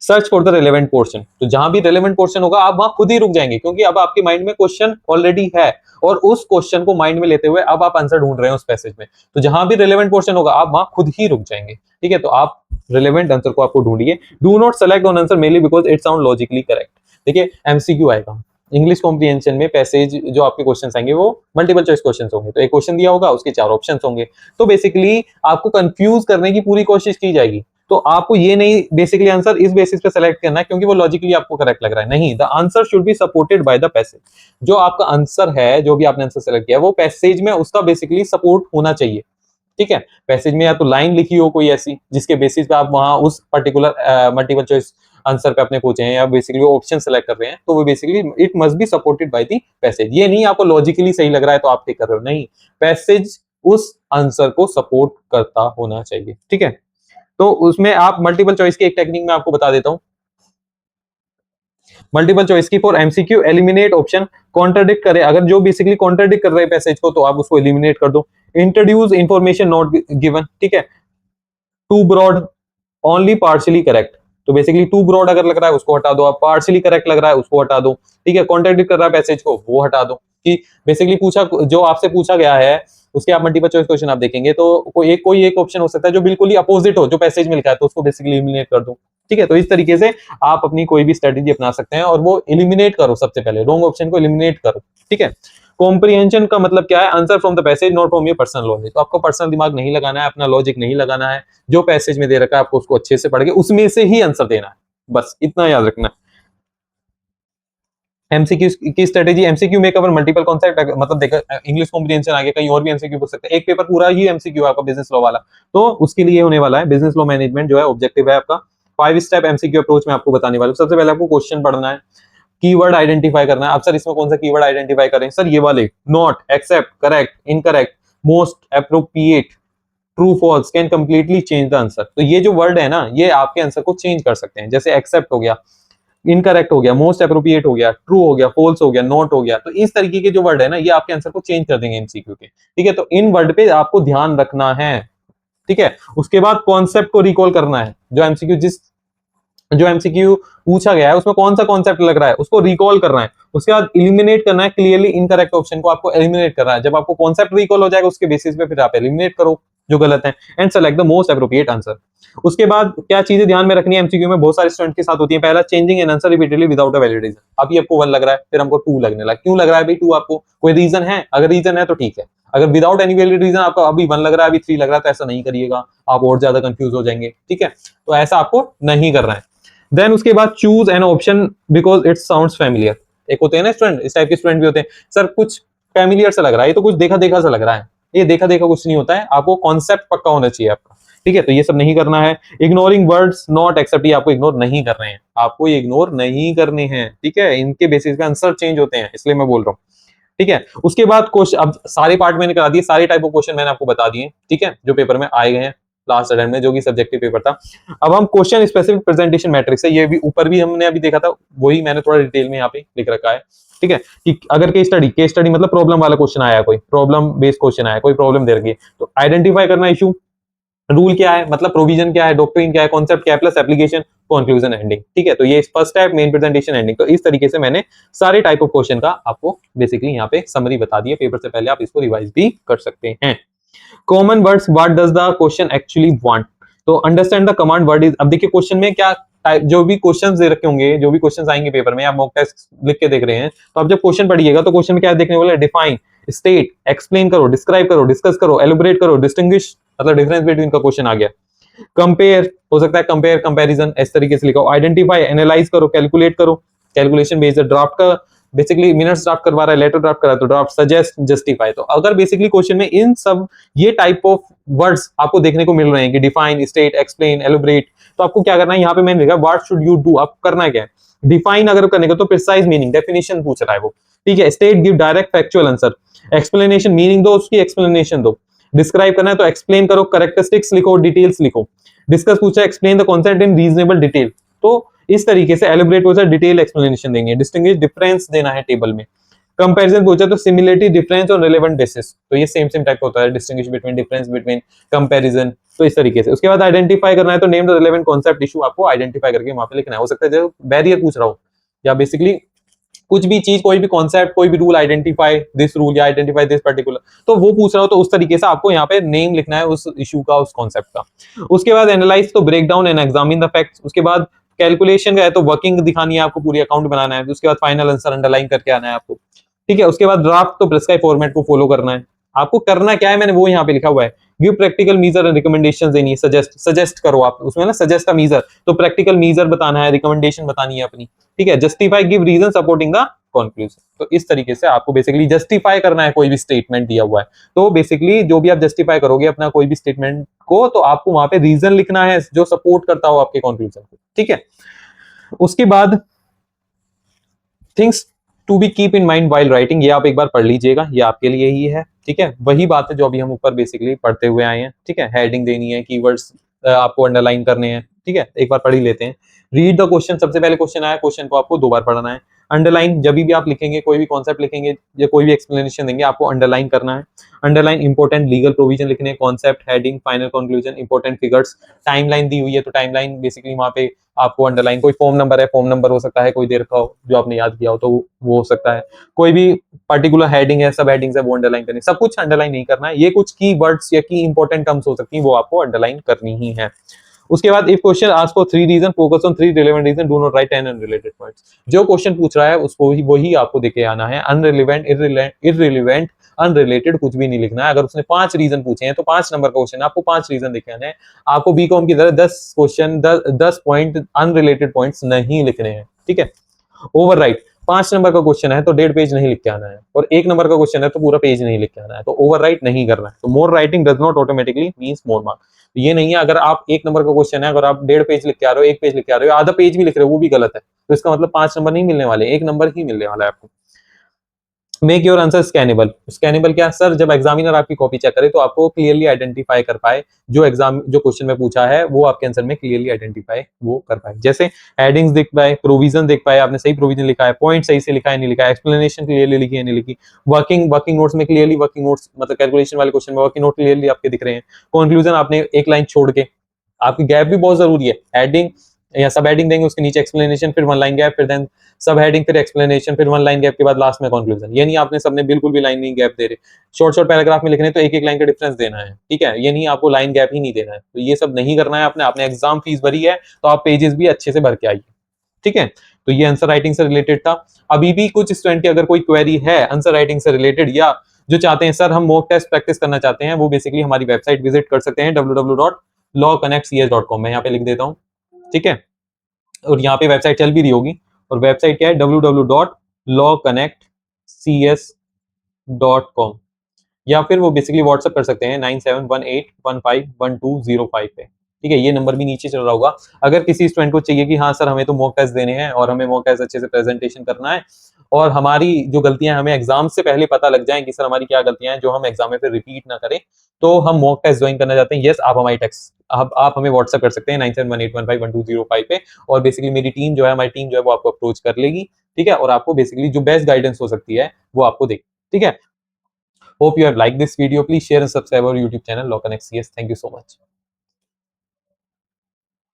Search for the relevant portion, तो जहां भी रिलेवेंट पोर्शन होगा आप वहां खुद ही रुक जाएंगे, क्योंकि अब आपके माइंड में क्वेश्चन ऑलरेडी है और उस क्वेश्चन को माइंड में लेते हुए अब आप आंसर ढूंढ रहे हैं उस पैसेज में। तो जहां भी रिलेवेंट पोर्शन होगा आप वहां खुद ही रुक जाएंगे, ठीक है। तो आप रिलेवेंट आंसर को आपको ढूंढिए। Do not select on answer mainly because it sound logically correct. देखिए एमसीक्यू आएगा इंग्लिश कॉम्प्रिहेंशन में, पैसेज जो आपके क्वेश्चन आएंगे वो मल्टीपल चॉइस क्वेश्चन होंगे। तो एक क्वेश्चन दिया होगा, उसके 4 ऑप्शन होंगे, तो बेसिकली आपको कंफ्यूज करने की पूरी कोशिश की जाएगी। तो आपको ये नहीं बेसिकली आंसर इस बेसिस पे सेलेक्ट करना है क्योंकि वो लॉजिकली आपको करेक्ट लग रहा है, नहीं, the answer should be supported by the passage. जो आपका आंसर है, जो भी आपने आंसर सेलेक्ट किया, वो पैसेज में उसका बेसिकली सपोर्ट होना चाहिए, ठीक है। पैसेज में या तो लाइन लिखी हो कोई ऐसी जिसके बेसिस पे आप वहां उस पर्टिकुलर मल्टीपल चॉइस आंसर पे अपने पूछे हैं या बेसिकली वो ऑप्शन सेलेक्ट कर रहे हैं, तो वो basically it must be supported by the passage. ये नहीं आपको लॉजिकली सही लग रहा है तो आप ठीक कर रहे हो, नहीं, पैसेज उस आंसर को सपोर्ट करता होना चाहिए, ठीक है। तो उसमें आप मल्टीपल चॉइस की एक टेक्निक मैं आपको बता देता हूं। मल्टीपल चॉइस की for MCQ eliminate option contradict करे, अगर जो बेसिकली कॉन्ट्राडिक्ट कर रहे हैं पैसेज को तो आप उसको एलिमिनेट कर दो। इंट्रोड्यूस इंफॉर्मेशन नॉट गिवन, ठीक है। Too broad only partially correct, तो बेसिकली टू ब्रॉड अगर लग रहा है उसको हटा दो, आप पार्शियली करेक्ट लग रहा है उसको हटा दो, ठीक है। कॉन्ट्राडिक्ट कर रहा है पैसेज को वो हटा दो, कि बेसिकली पूछा जो आपसे पूछा गया है उसके आप मल्टीपल चॉइस क्वेश्चन आप देखेंगे तो कोई एक ऑप्शन हो सकता है जो बिल्कुल ही अपोजिट हो जो पैसेज में लिखा है, तो उसको बेसिकली एलिमिनेट कर दो, ठीक है। तो इस तरीके से आप अपनी कोई भी स्ट्रेटेजी अपना सकते हैं और वो एलिमिनेट करो, सबसे पहले रॉन्ग ऑप्शन को एलिमिनेट करो, ठीक है। कॉम्प्रिहेंशन का मतलब क्या है, answer from the passage not from your personal logic. तो आपको पर्सनल दिमाग नहीं लगाना है, अपना लॉजिक नहीं लगाना है, जो पैसेज में दे रखा है आपको उसको अच्छे से पढ़ के उसमें से ही आंसर देना है, बस इतना याद रखना है। एमसीक्यू की स्ट्रेटेजी, एमसीक्यू में कवर मल्टीपल कॉन्सेप्ट, मतलब देखा इंग्लिश कॉम्प्रिहेंशन आगे कहीं और भी एमसीक्यू पूछ सकते हैं, एक पेपर पूरा ही एमसीक्यू आपका बिजनेस लॉ वाला, तो उसके लिए होने वाला है बिजनेस लॉ मैनेजमेंट जो है ऑब्जेक्टिव है आपका। 5 स्टेप एमसीक्यू अप्रोच में आपको बताने वाला हूं। सबसे पहले आपको क्वेश्चन पढ़ना है, कीवर्ड आइडेंटिफाई करना है। अब सर इसमें कौन सा कीवर्ड आइडेंटिफाई करें, सर ये वाले, not, except, correct, incorrect, most appropriate, true false, can completely change the answer. तो ये जो वर्ड है ना, ये आपके आंसर को चेंज कर सकते हैं। जैसे एक्सेप्ट हो गया, इनकरेक्ट हो गया, मोस्ट अप्रोप्रिएट हो गया, ट्रू हो गया, फॉल्स हो गया, नॉट हो गया, तो इस तरीके के जो वर्ड है ना ये आपके आंसर को चेंज कर देंगे एमसीक्यू के, ठीक है। तो इन वर्ड पे आपको ध्यान रखना है, ठीक है। उसके बाद कॉन्सेप्ट को रिकॉल करना है, जो एमसीक्यू पूछा गया है उसमें कौन सा कॉन्सेप्ट लग रहा है उसको रिकॉल करना है। उसके बाद एलिमिनेट करना है, क्लियरली इनकरेक्ट ऑप्शन को आपको एलिमिनेट करना है। जब आपको कॉन्सेप्ट रिकॉल हो जाएगा उसके बेसिस पे फिर आप एलिमिनेट करो जो गलत है and select the most appropriate answer. उसके बाद क्या चीजें ध्यान में रखनी है, एमसीक्यू में बहुत सारे स्टूडेंट के साथ होती है। पहला, changing an answer repeatedly without a valid reason. अभी आपको 1 लग रहा है फिर हमको 2 लगने लगा, क्यों लग रहा है भाई 2 आपको, कोई रीजन है? अगर रीजन है तो ठीक है, अगर विदाउट एनी वैलिड रीजन आपका अभी 1 लग रहा है अभी 3 लग रहा है तो ऐसा नहीं करिएगा, आप और ज्यादा कंफ्यूज हो जाएंगे, ठीक है। तो ऐसा आपको नहीं करना है। देन उसके बाद choose an option because it sounds familiar. एक होते हैं ना स्टूडेंट, इस टाइप के स्टूडेंट भी होते हैं, सर कुछ फैमिलियर सा लग रहा है, ये तो कुछ देखा देखा सा लग रहा है। ये देखा देखा कुछ नहीं होता है, आपको कॉन्सेप्ट पक्का होना चाहिए आपका, ठीक है। तो ये सब नहीं करना है। इग्नोरिंग वर्ड्स नॉट एक्सेप्ट, ये आपको इग्नोर नहीं करने हैं, आपको ये इग्नोर नहीं करने हैं, ठीक है। इनके बेसिस पे आंसर चेंज होते हैं, इसलिए मैं बोल रहा हूँ, ठीक है। उसके बाद क्वेश्चन, अब सारे पार्ट मैंने करा दिए, सारे टाइप ऑफ क्वेश्चन मैंने आपको बता दिए, ठीक है, जो पेपर में आए गए हैं लास्ट अटेम्प्ट में, जो कि सब्जेक्टिव पेपर था। अब हम क्वेश्चन स्पेसिफिक प्रेजेंटेशन मैट्रिक्स है, ये भी ऊपर भी हमने अभी देखा था, वही मैंने थोड़ा डिटेल में यहाँ पे लिख रखा है, ठीक है। कि अगर केस स्टडी मतलब प्रॉब्लम वाला क्वेश्चन आया, कोई प्रॉब्लम बेस्ड क्वेश्चन आया, कोई प्रॉब्लम दे रखी है, तो आइडेंटिफाई करना इशू, रूल क्या है, मतलब प्रोविजन क्या है, डॉक्ट्रिन क्या है, कॉन्सेप्ट क्या है, प्लस एप्लीकेशन, कंक्लूजन, एंडिंग, ठीक है। तो ये first type, main presentation, ending. तो इस तरीके से मैंने सारे टाइप ऑफ क्वेश्चन का आपको बेसिकली यहाँ पे समरी बता दी है। पेपर से पहले आप इसको रिवाइज भी कर सकते हैं। Common words, what does the question actually want, तो understand the command word is. अब देखिए क्वेश्चन में क्या टाइप, जो भी क्वेश्चंस दे रखे होंगे, जो भी क्वेश्चंस आएंगे पेपर में, आप मॉक टेस्ट लिख के देख रहे हैं, तो आप जब क्वेश्चन पढ़िएगा तो क्वेश्चन में क्या देखने वाला है, डिफाइन, स्टेट, एक्सप्लेन करो, डिस्क्राइब करो, डिस्कस करो, एलिब्रेट करो, डिस्टिंग्विश, मतलब डिफरेंस बिटवीन का क्वेश्चन आ गया। कंपेयर हो सकता है, कंपेयर, कंपैरिजन, इस तरीके से लिखो। आइडेंटिफाई, एनालाइज करो, कैलकुलेट करो, कैलकुलेशन बेस्ड, ड्राफ्ट का बेसिकली मिनट्स ड्राफ्ट करवा रहा है, लेटर ड्राफ्ट कर रहा है, तो ड्राफ्ट, सजेस्ट, जस्टिफाई। तो अगर बेसिकली क्वेश्चन में इन सब ये टाइप ऑफ वर्ड्स आपको देखने को मिल रहे हैं कि डिफाइन, स्टेट, एक्सप्लेन, एलोबरेट, तो आपको क्या करना है, यहाँ पे मैंने लिखा व्हाट शुड यू डू, आपको करना क्या है, डिफाइन अगर करने का तो प्रिसाइज मीनिंग, डेफिनेशन पूछ रहा है वो, ठीक है। State, give direct factual answer. Explanation, meaning दो, उसकी एक्सप्लेनेशन दो। डिस्क्राइब करना है तो एक्सप्लेन करो, कैरेक्टरिस्टिक्स लिखो, डिटेल्स लिखो। डिस्कस पूछा, explain the concept in reasonable detail. तो इस तरीके से एलिब्रेट पूछा, डिटेल एक्सप्लेनेशन देंगे। डिस्टिंग्विश, डिफरेंस देना है टेबल में। कंपैरिजन पूछा तो सिमिलरिटी, डिफरेंस और रिलेवेंट बेसिस, तो ये सेम सेम टाइप का होता है, distinguish between, difference between, comparison, तो इस तरीके से। उसके बाद आइडेंटिफाई करना है तो name the relevant concept issue, आपको आइडेंटिफाई करके वहां पे लिखना है। हो सकता है जो बैरियर पूछ रहा हो या बेसिकली कुछ भी चीज, कोई भी कॉन्सेप्ट, कोई भी रूल, आइडेंटिफाई दिस रूल या आइडेंटिफाई दिस पर्टिकुलर, तो वो पूछ रहा हो तो उस तरीके से आपको यहाँ पे नेम लिखना है उस इशू का, उस कॉन्सेप्ट का। उसके बाद एनालाइज तो break down and examine the facts. उसके बाद कैलकुलेशन का है तो वर्किंग दिखानी है आपको, पूरी अकाउंट बनाना है। उसके बाद फाइनल आंसर अंडरलाइन करके आना है आपको, ठीक है। उसके बाद ड्राफ्ट तो प्रिस्क्राइब फॉर्मेट को फॉलो करना है। आपको करना क्या है, मैंने वो यहाँ पे लिखा हुआ है, give practical measure and recommendations देनी है, सजेस्ट करो आप उसमें ना, सजेस्ट का मीजर, तो प्रैक्टिकल मीजर बताना है, रिकमेंडेशन बतानी है अपनी, ठीक है। Justify, give reason supporting the conclusion. तो इस तरीके से आपको बेसिकली जस्टिफाई करना है कोई भी स्टेटमेंट दिया हुआ है, तो बेसिकली जो भी आप जस्टिफाई करोगे अपना कोई भी स्टेटमेंट को, तो आपको वहां पे रीजन लिखना है जो सपोर्ट करता हो आपके कंक्लूजन को, ठीक है। उसके बाद things to be keep in mind while writing, ये आप एक बार पढ़ लीजिएगा, ये आपके लिए ही है, ठीक है। वही बात है जो अभी हम ऊपर बेसिकली पढ़ते हुए आए हैं, ठीक है। हेडिंग देनी है, कीवर्ड्स आपको अंडरलाइन करने हैं, ठीक है। एक बार पढ़ ही लेते हैं। रीड द क्वेश्चन, सबसे पहले क्वेश्चन आया, क्वेश्चन को आपको 2 बार पढ़ना है। अंडरलाइन, जब भी आप लिखेंगे, कोई भी कॉन्सेप्ट लिखेंगे या कोई भी एक्सप्लेनेशन देंगे, आपको अंडरलाइन करना है। अंडरलाइन इंपॉर्टेंट लीगल प्रोविजन लिखने, concept, heading, final conclusion, important figures, timeline दी हुई है तो टाइमलाइन बेसिकली वहां पे आपको अंडरलाइन, कोई फॉर्म नंबर है, फॉर्म नंबर हो सकता है, कोई दे रखा हो जो आपने याद किया हो तो वो हो सकता है। कोई भी पर्टिकुलर हेडिंग है, सब हेडिंग्स है, वो अंडरलाइन करनी, सब कुछ अंडरलाइन नहीं करना है। ये कुछ की वर्ड्स या की इंपॉर्टेंट टर्म्स हो सकती है, वो आपको अंडरलाइन करनी ही है। उसके बाद if question ask for 3 reason, focus on 3 relevant reason, do not write 10 unrelated points. जो क्वेश्चन पूछ रहा है उसको वही आपको देके आना है। अनरिलेवेंट, इररिलेवेंट, अनरिलेटेड कुछ भी नहीं लिखना है। अगर उसने 5 रीजन पूछे हैं तो 5 नंबर का क्वेश्चन है, आपको 5 रीजन देके आना है। आपको बीकॉम की तरह 10 क्वेश्चन, 10 पॉइंट अनरिलेटेड पॉइंट्स नहीं लिखने हैं, ठीक है। ओवरराइट, 5 नंबर का क्वेश्चन है तो 1.5 पेज नहीं लिख के आना है, और 1 नंबर का क्वेश्चन है तो पूरा पेज नहीं लिख के आना है, तो ओवरराइट नहीं करना है। तो more writing does not automatically means more mark. ये नहीं है अगर आप 1 नंबर का क्वेश्चन है, अगर आप 1.5 पेज लिख के आ रहे हो, 1 पेज लिख के आ रहे हो, आधा पेज भी लिख रहे हो, वो भी गलत है, तो इसका मतलब 5 नंबर नहीं मिलने वाले, 1 नंबर ही मिलने वाला है आपको। Make your answer scannable. Scannable क्या सर, जब एग्जामिनर आपकी कॉपी चेक करे तो आपको क्लियरली आइडेंटिफाई कर पाए, जो क्वेश्चन में पूछा है वो आपके आंसर में क्लियरली आइडेंटिफाई वो कर पाए। जैसे हेडिंग्स देख पाए, प्रोविजन देख पाए, आपने सही प्रोविजन लिखा है, पॉइंट सही से लिखा है नहीं लिखा है, एक्सप्लेनेशन क्लियरली लिखी है नहीं लिखी, वर्किंग नोट्स में क्लियरली, वर्किंग नोट्स मतलब कैलकुलेशन वाले क्वेश्चन में वर्किंग नोट क्लियरली आपके दिख रहे हैं। कंक्लूजन आपने एक लाइन छोड़ के, आपकी गैप भी बहुत जरूरी है, हेडिंग या सब हेडिंग देंगे, उसके नीचे एक्सप्लेनेशन, फिर 1 लाइन गैप, फिर देन सब हेडिंग, फिर एक्सप्लेनेशन, फिर 1 लाइन गैप के बाद लास्ट में कंक्लूजन। ये नहीं आपने सबने बिल्कुल भी लाइन नहीं गैप दे रहे, शॉर्ट पैराग्राफ में लिखने तो एक एक लाइन का डिफरेंस देना है, ठीक है। ये नहीं आपको लाइन गैप ही नहीं देना है, तो ये सब नहीं करना है आपने। आपने एग्जाम फीस भरी है तो आप पेजेस भी अच्छे से भर के आइए, ठीक है। तो ये आंसर राइटिंग से रिलेटेड था। अभी भी कुछ स्टूडेंट की अगर कोई क्वेरी है आंसर राइटिंग से रिलेटेड, या जो चाहते हैं सर हम मॉक टेस्ट प्रैक्टिस करना चाहते हैं, वो बेसिकली हमारी वेबसाइट विजिट कर सकते हैं www.lawconnectcs.com, मैं यहाँ पे लिख देता हूँ, ठीक है। और यहाँ पे वेबसाइट चल भी रही होगी, और वेबसाइट क्या है, www.lawconnectcs.com, या फिर वो बेसिकली व्हाट्सएप कर सकते हैं 9718151205 पे, ठीक है। ये नंबर भी नीचे चल रहा होगा। अगर किसी स्टूडेंट को चाहिए कि हाँ सर हमें तो मॉक टेस्ट देने हैं और हमें मॉक टेस्ट अच्छे से प्रेजेंटेशन करना है, और हमारी जो गलतियां हमें एग्जाम से पहले पता लग जाएं कि सर हमारी क्या गलतियां हैं जो हम एग्जाम में फिर रिपीट ना करें, तो हम मॉक टेस्ट ज्वाइन करना चाहते हैं, यस आप हमारी टेक्स्ट आप हमें व्हाट्सएप कर सकते हैं 9718151205 पे, और बेसिकली मेरी टीम जो है, हमारी टीम जो है वो आपको अप्रोच कर लेगी, ठीक है। और आपको बेसिकली जो बेस्ट गाइडेंस हो सकती है वो आपको देगी, ठीक है। Hope you have liked this video. Please share and subscribe our YouTube channel, Law Connect CS. Thank you so much.